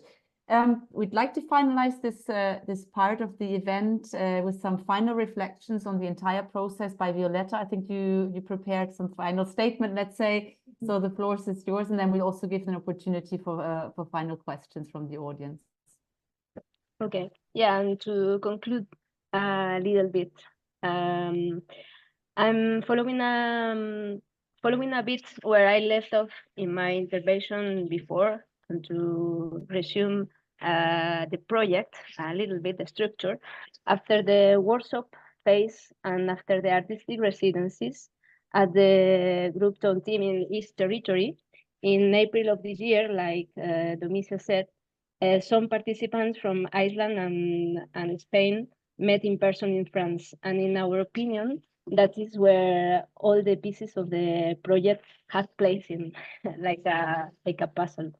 We'd like to finalize this part of the event with some final reflections on the entire process by Violetta. I think you prepared some final statement, let's say. So the floor is yours, and then we'll also give an opportunity for final questions from the audience. Okay, yeah, and to conclude a little bit, I'm following a bit where I left off in my intervention before, and to resume the project a little bit, the structure. After the workshop phase and after the artistic residencies at the group tone team in East Territory, in April of this year, like Domicia said, some participants from Iceland and Spain met in person in France. And in our opinion, that is where all the pieces of the project have place in, like a puzzle.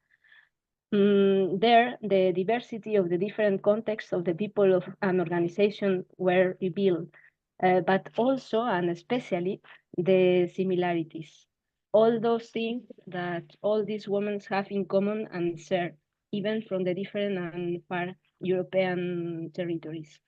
There, the diversity of the different contexts of the people of an organization were revealed, but also and especially the similarities. All those things that all these women have in common and share, even from the different and far European territories.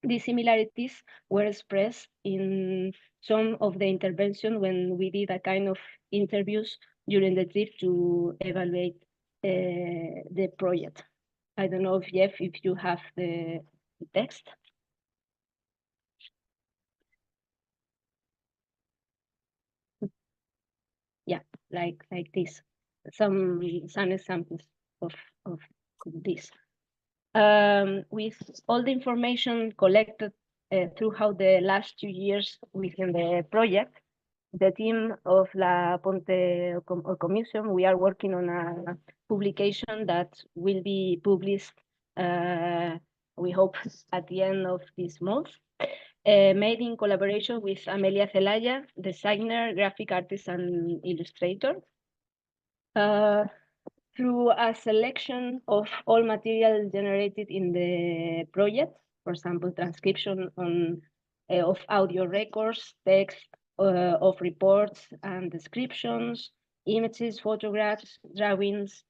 These similarities were expressed in some of the intervention when we did a kind of interviews during the trip to evaluate the project. I don't know if Jeff, if you have the text. Yeah, like this. Some examples of this. With all the information collected throughout the last 2 years within the project, the team of La Ponte Commission, we are working on a publication that will be published, we hope, at the end of this month, made in collaboration with Amelia Zelaya, designer, graphic artist, and illustrator. Through a selection of all material generated in the project, for example, transcription of audio records, text of reports and descriptions, images, photographs, drawings,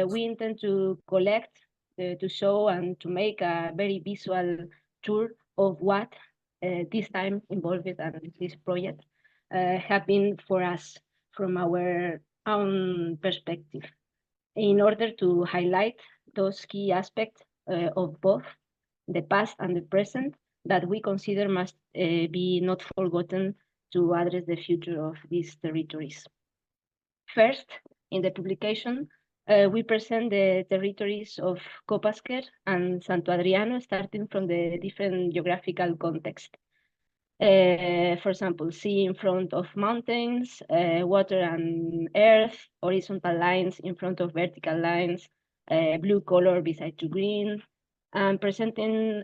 we intend to collect, to show, and to make a very visual tour of what this time involved in this project have been for us from our own perspective, in order to highlight those key aspects of both the past and the present that we consider must be not forgotten to address the future of these territories. First, in the publication, we present the territories of Copasquer and Santo Adriano, starting from the different geographical context. For example, sea in front of mountains, water and earth, horizontal lines in front of vertical lines, blue color beside to green, and presenting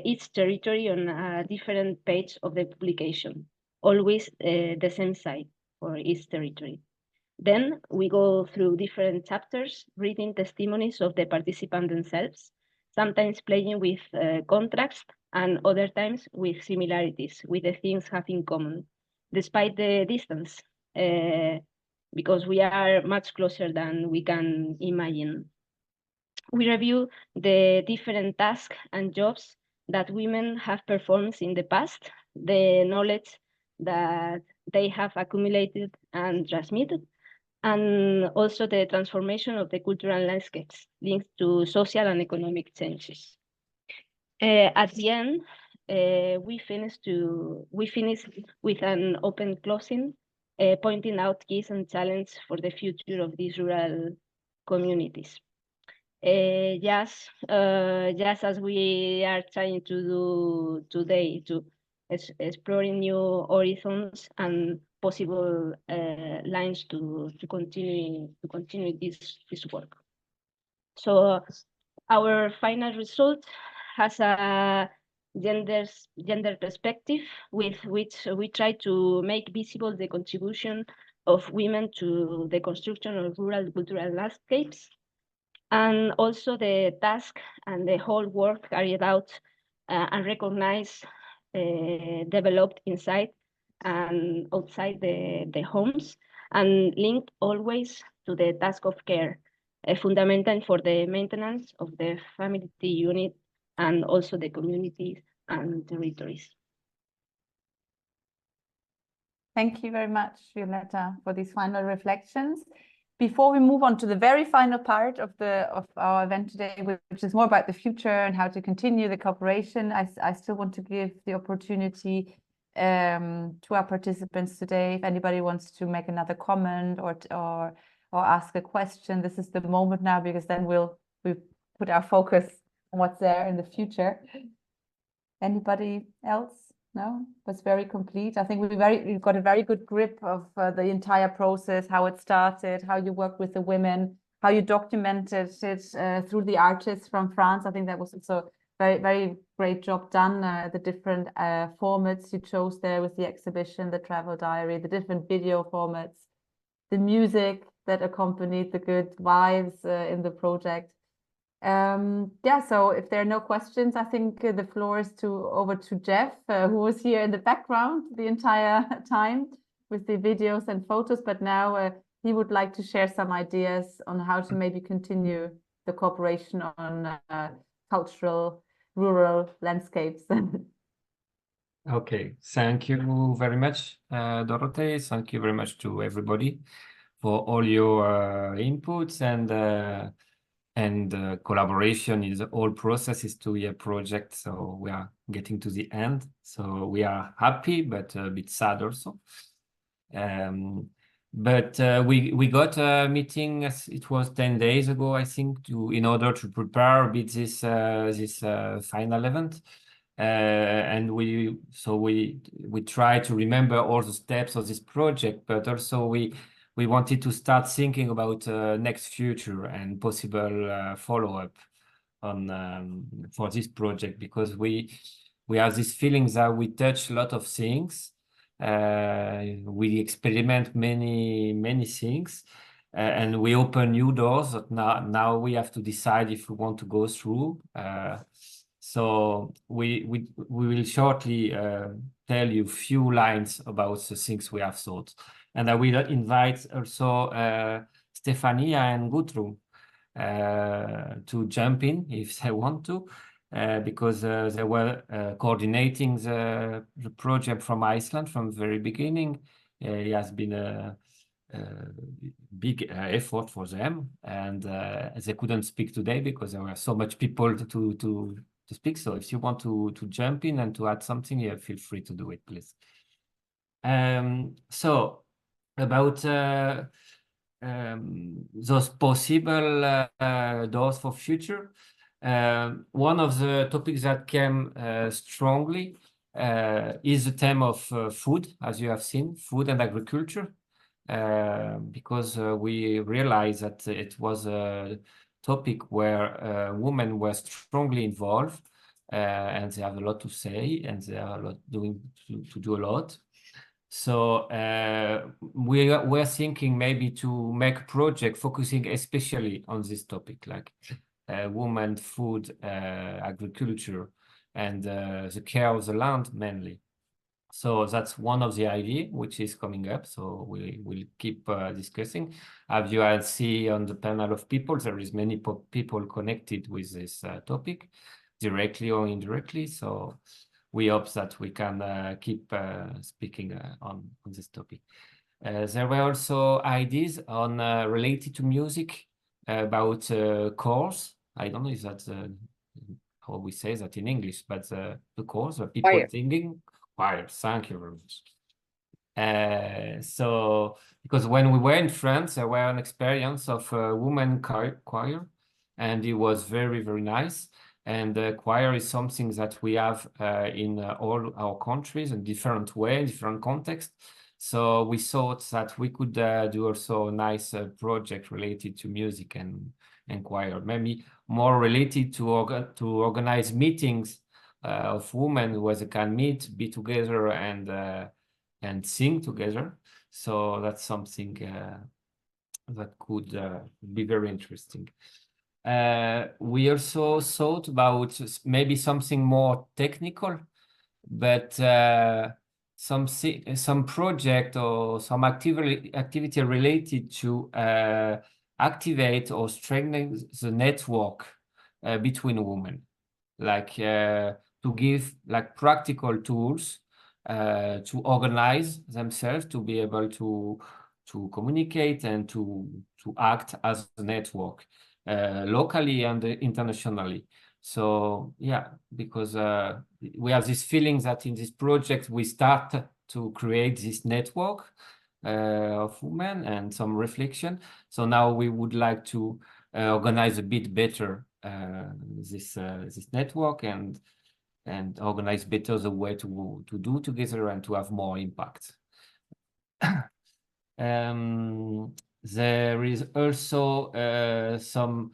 each territory on a different page of the publication, always the same side for each territory. Then we go through different chapters, reading testimonies of the participants themselves, sometimes playing with contrast, and other times with similarities, with the things have in common, despite the distance, because we are much closer than we can imagine. We review the different tasks and jobs that women have performed in the past, the knowledge that they have accumulated and transmitted, and also the transformation of the cultural landscapes linked to social and economic changes. At the end, we finish with an open closing, pointing out keys and challenges for the future of these rural communities. Just as we are trying to do today, to exploring new horizons and possible lines to continue this work. So our final result has a gender perspective with which we try to make visible the contribution of women to the construction of rural cultural landscapes, and also the task and the whole work carried out and recognized, developed inside and outside the homes, and linked always to the task of care, fundamental for the maintenance of the family unit and also the communities and territories. Thank you very much, Violeta, for these final reflections. Before we move on to the very final part of our event today, which is more about the future and how to continue the cooperation, I still want to give the opportunity to our participants today. If anybody wants to make another comment or ask a question, this is the moment now, because then we put our focus on what's there in the future. Anybody else? No, it was very complete. I think we've got a very good grip of the entire process, how it started, how you worked with the women, how you documented it through the artists from France. I think that was also very, very great job done. The different formats you chose there with the exhibition, the travel diary, the different video formats, the music that accompanied the good vibes in the project. Yeah, so if there are no questions, I think the floor is over to Jeff, who was here in the background the entire time with the videos and photos, but now he would like to share some ideas on how to maybe continue the cooperation on cultural rural landscapes. Okay, thank you very much, Dorothee. Thank you very much to everybody for all your inputs and and collaboration is the whole process is 2-year project. So we are getting to the end. So we are happy, but a bit sad also. But we got a meeting. It was 10 days ago, I think, in order to prepare a bit this final event. And we try to remember all the steps of this project, but also we wanted to start thinking about next future and possible follow-up on for this project, because we have this feeling that we touch a lot of things. We experiment many things, and we open new doors that now we have to decide if we want to go through. So we will shortly tell you a few lines about the things we have thought. And I will invite also Stefania and Gudrun to jump in if they want to, because they were coordinating the project from Iceland from the very beginning. It has been a big effort for them, and they couldn't speak today because there were so much people to speak. So if you want to jump in and to add something, yeah, feel free to do it, please. So about those possible doors for future. One of the topics that came strongly is the theme of food, as you have seen, food and agriculture, because we realized that it was a topic where women were strongly involved, and they have a lot to say, and they are a lot to do a lot. So we're thinking maybe to make a project focusing especially on this topic, like women, food, agriculture, and the care of the land mainly. So that's one of the ideas which is coming up. So we will keep discussing. As you will see on the panel of people, there is many people connected with this topic, directly or indirectly. So we hope that we can keep speaking on this topic. There were also ideas on related to music about chorus. I don't know if that's how we say that in English, but the chorus, the people Choir. singing. Choir, thank you very much. So, because when we were in France, there were an experience of a woman choir, and it was very, very nice. And the choir is something that we have in all our countries in different way, different context. So we thought that we could do also a nice project related to music and choir, maybe more related to organize meetings of women where they can meet, be together, and sing together. So that's something that could be very interesting. We also thought about maybe something more technical, but some project or some activity related to activate or strengthen the network between women, like to give like practical tools to organize themselves, to be able to communicate and to act as a network locally and internationally. So yeah, because we have this feeling that in this project we start to create this network of women and some reflection. So now we would like to organize a bit better this network and organize better the way to do together and to have more impact. There is also some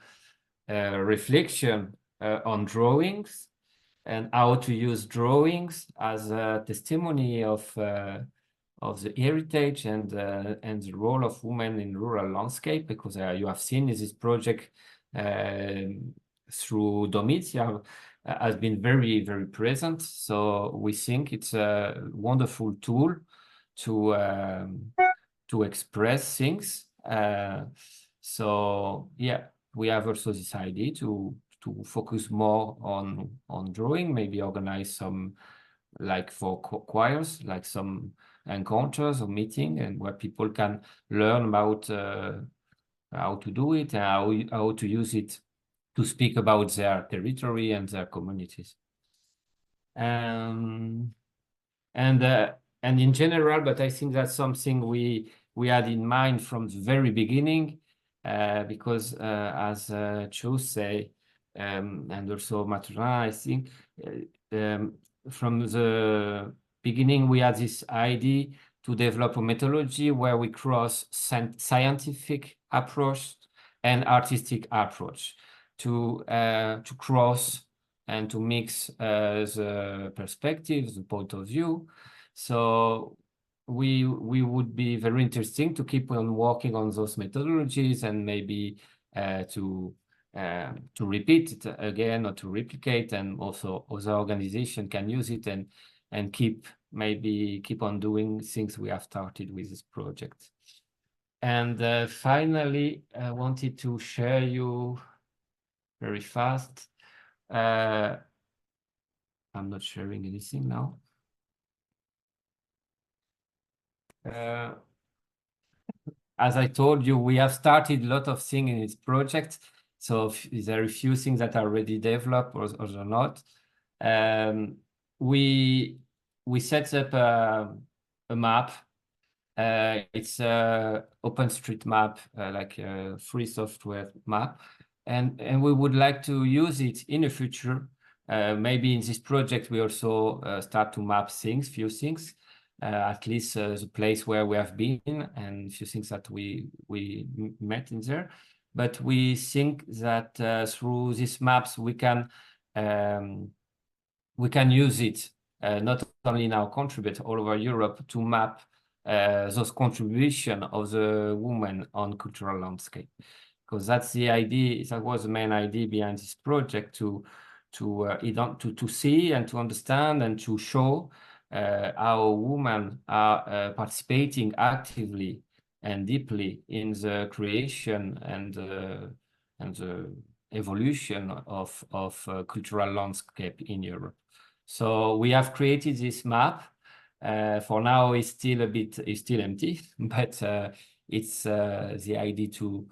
reflection on drawings and how to use drawings as a testimony of the heritage and the role of women in rural landscape, because you have seen in this project through Domitia has been very, very present. So we think it's a wonderful tool to express things. So yeah, we have also this idea to focus more on drawing, maybe organize some, like for choirs, like some encounters or meeting, and where people can learn about how to do it and how to use it speak about their territory and their communities. And in general, but I think that's something we had in mind from the very beginning, because as Cho say, and also Mathurin, I think, from the beginning we had this idea to develop a methodology where we cross scientific approach and artistic approach to cross and to mix the perspectives, the point of view. So we would be very interesting to keep on working on those methodologies and maybe to repeat it again or to replicate, and also other organization can use it and keep on doing things we have started with this project. And finally, I wanted to share you very fast. I'm not sharing anything now. As I told you, we have started a lot of things in this project. So there are a few things that are already developed or are not. We set up a map. It's a OpenStreetMap, like a free software map. And we would like to use it in the future. Maybe in this project, we also start to map few things, at least the place where we have been and a few things that we met in there. But we think that through these maps, we can use it not only in our country, but all over Europe to map those contributions of the women on cultural landscape. Because that's the idea, that was the main idea behind this project, to see and to understand and to show how women are participating actively and deeply in the creation and the evolution of cultural landscape in Europe. So we have created this map. For now, it's still empty, but it's the idea to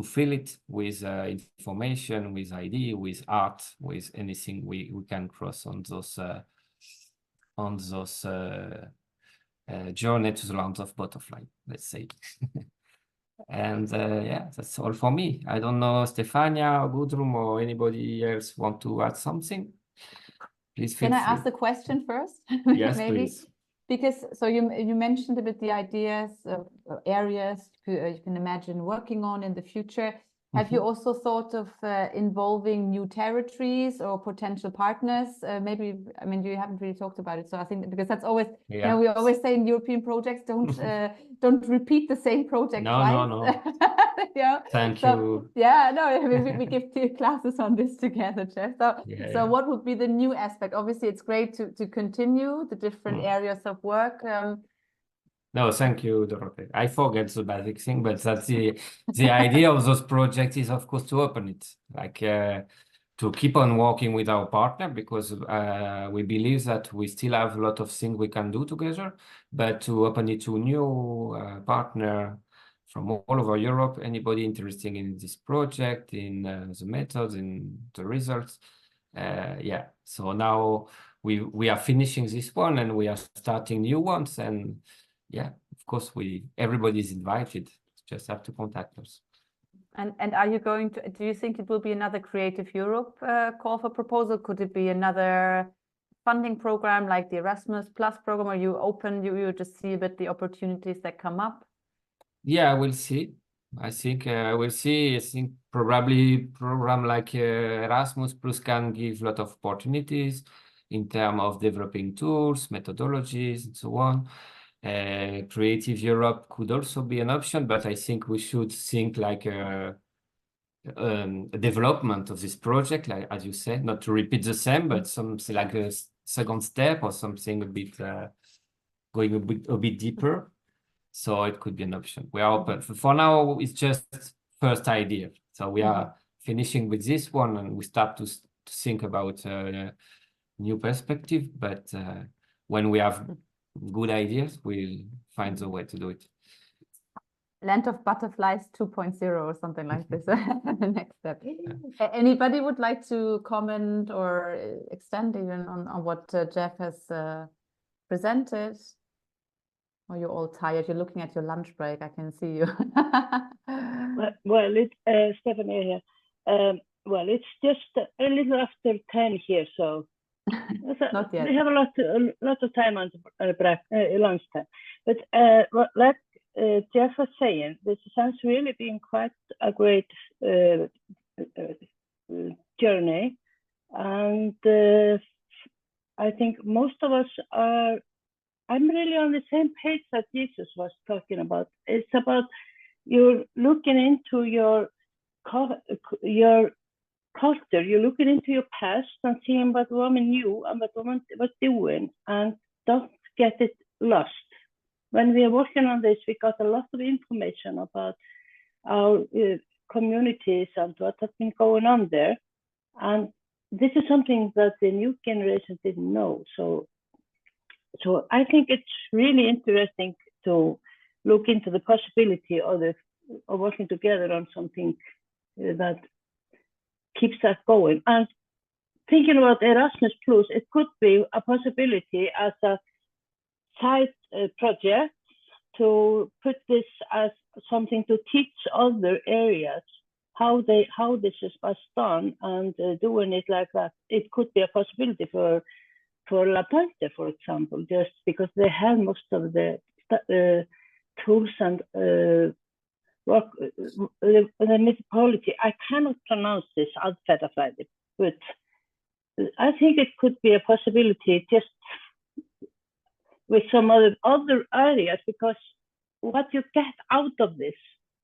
fill it with information, with idea, with art, with anything we can cross on those journey to the lands of Buttefly, let's say. And yeah, that's all for me. I don't know, Stefania or Gudrun or anybody else want to add something? Please feel Can I free. ask the question first? Yes, Maybe? please. Because so you mentioned a bit the ideas of areas you can imagine working on in the future. Have you also thought of involving new territories or potential partners? Maybe, I mean, you haven't really talked about it. So I think because that's always, you know, we always say in European projects, don't repeat the same project twice. No. Yeah. Thank you. Yeah, no, we give 2 classes on this together, Jeff. So what would be the new aspect? Obviously, it's great to continue the different areas of work. No, thank you, Dorothy. I forget the basic thing, but that's the idea of those projects is, of course, to open it, like to keep on working with our partner, because we believe that we still have a lot of things we can do together, but to open it to new partner from all over Europe, anybody interested in this project, in the methods, in the results. Yeah, so now we are finishing this one and we are starting new ones, and yeah, of course, everybody is invited. Just have to contact us. And are you going to, do you think it will be another Creative Europe call for proposal? Could it be another funding program like the Erasmus Plus program? Are you open, you just see a bit the opportunities that come up? Yeah, we'll see. I think we'll see. I think probably program like Erasmus Plus can give a lot of opportunities in terms of developing tools, methodologies, and so on. Creative Europe could also be an option, but I think we should think like a development of this project, like as you said, not to repeat the same, but something like a second step or something a bit going a bit deeper. So it could be an option. We are open. For now, it's just first idea. So we are finishing with this one, and we start to think about new perspective. But when we have good ideas, we'll find a way to do it. Land of Butterflies 2.0 or something like this. The next step. Anybody would like to comment or extend even on what Jeff has presented? Or you're all tired? You're looking at your lunch break. I can see you. Well, it's Stephanie here. Well, it's just a little after 10 here, so Not yet. we have a lot of time on lunchtime. But like Jeff was saying, this sounds really been quite a great journey, and I think most of us are. I'm really on the same page that Jesus was talking about. It's about you're looking into your culture, you're looking into your past and seeing what woman knew and what woman was doing, and don't get it lost. When we are working on this, we got a lot of information about our communities and what has been going on there. And this is something that the new generation didn't know. So I think it's really interesting to look into the possibility of working together on something that keeps that going. And thinking about Erasmus Plus, it could be a possibility as a side project to put this as something to teach other areas how this is done, and doing it like that. It could be a possibility for La Puente, for example, just because they have most of the tools and work, the municipality. I cannot pronounce this Adferðafræði, but I think it could be a possibility just with some other areas, because what you get out of this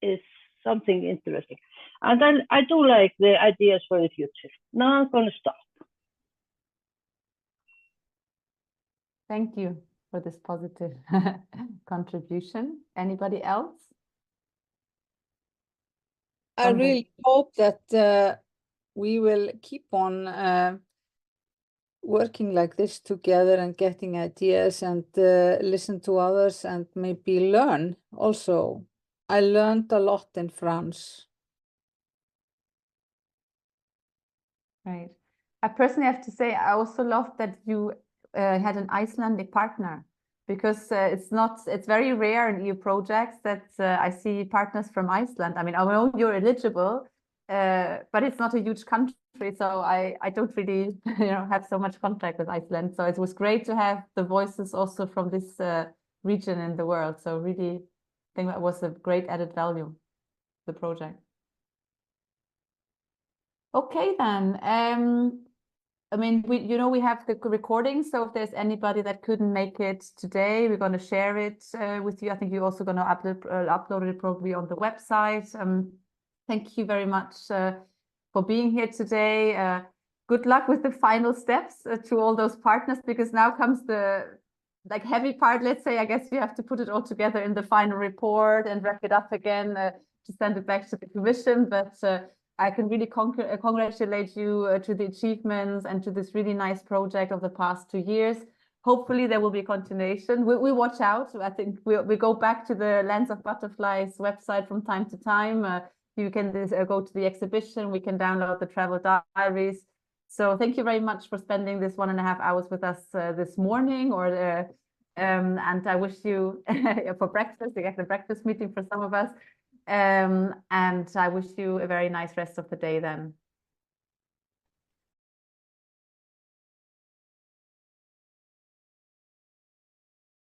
is something interesting. And then I do like the ideas for the future. Now I'm going to stop. Thank you for this positive contribution. Anybody else? I really hope that we will keep on working like this together and getting ideas and listen to others and maybe learn also. I learned a lot in France. Right. I personally have to say, I also love that you had an Icelandic partner, because it's very rare in EU projects that I see partners from Iceland. I mean, I know you're eligible, but it's not a huge country, so I don't really have so much contact with Iceland. So it was great to have the voices also from this region in the world. So really, I think that was a great added value, the project. Okay, then. I mean, we have the recording, so if there's anybody that couldn't make it today, we're going to share it with you. I think you're also going to upload it probably on the website. Thank you very much for being here today. Good luck with the final steps to all those partners, because now comes the heavy part, let's say. I guess you have to put it all together in the final report and wrap it up again to send it back to the commission. But I can really congratulate you to the achievements and to this really nice project of the past 2 years. Hopefully there will be a continuation. We watch out. I think we go back to the Lands of Butterflies website from time to time. You can go to the exhibition. We can download the travel diaries. So thank you very much for spending this 1.5 hours with us this morning. And I wish you for breakfast, we get the breakfast meeting for some of us. And I wish you a very nice rest of the day then.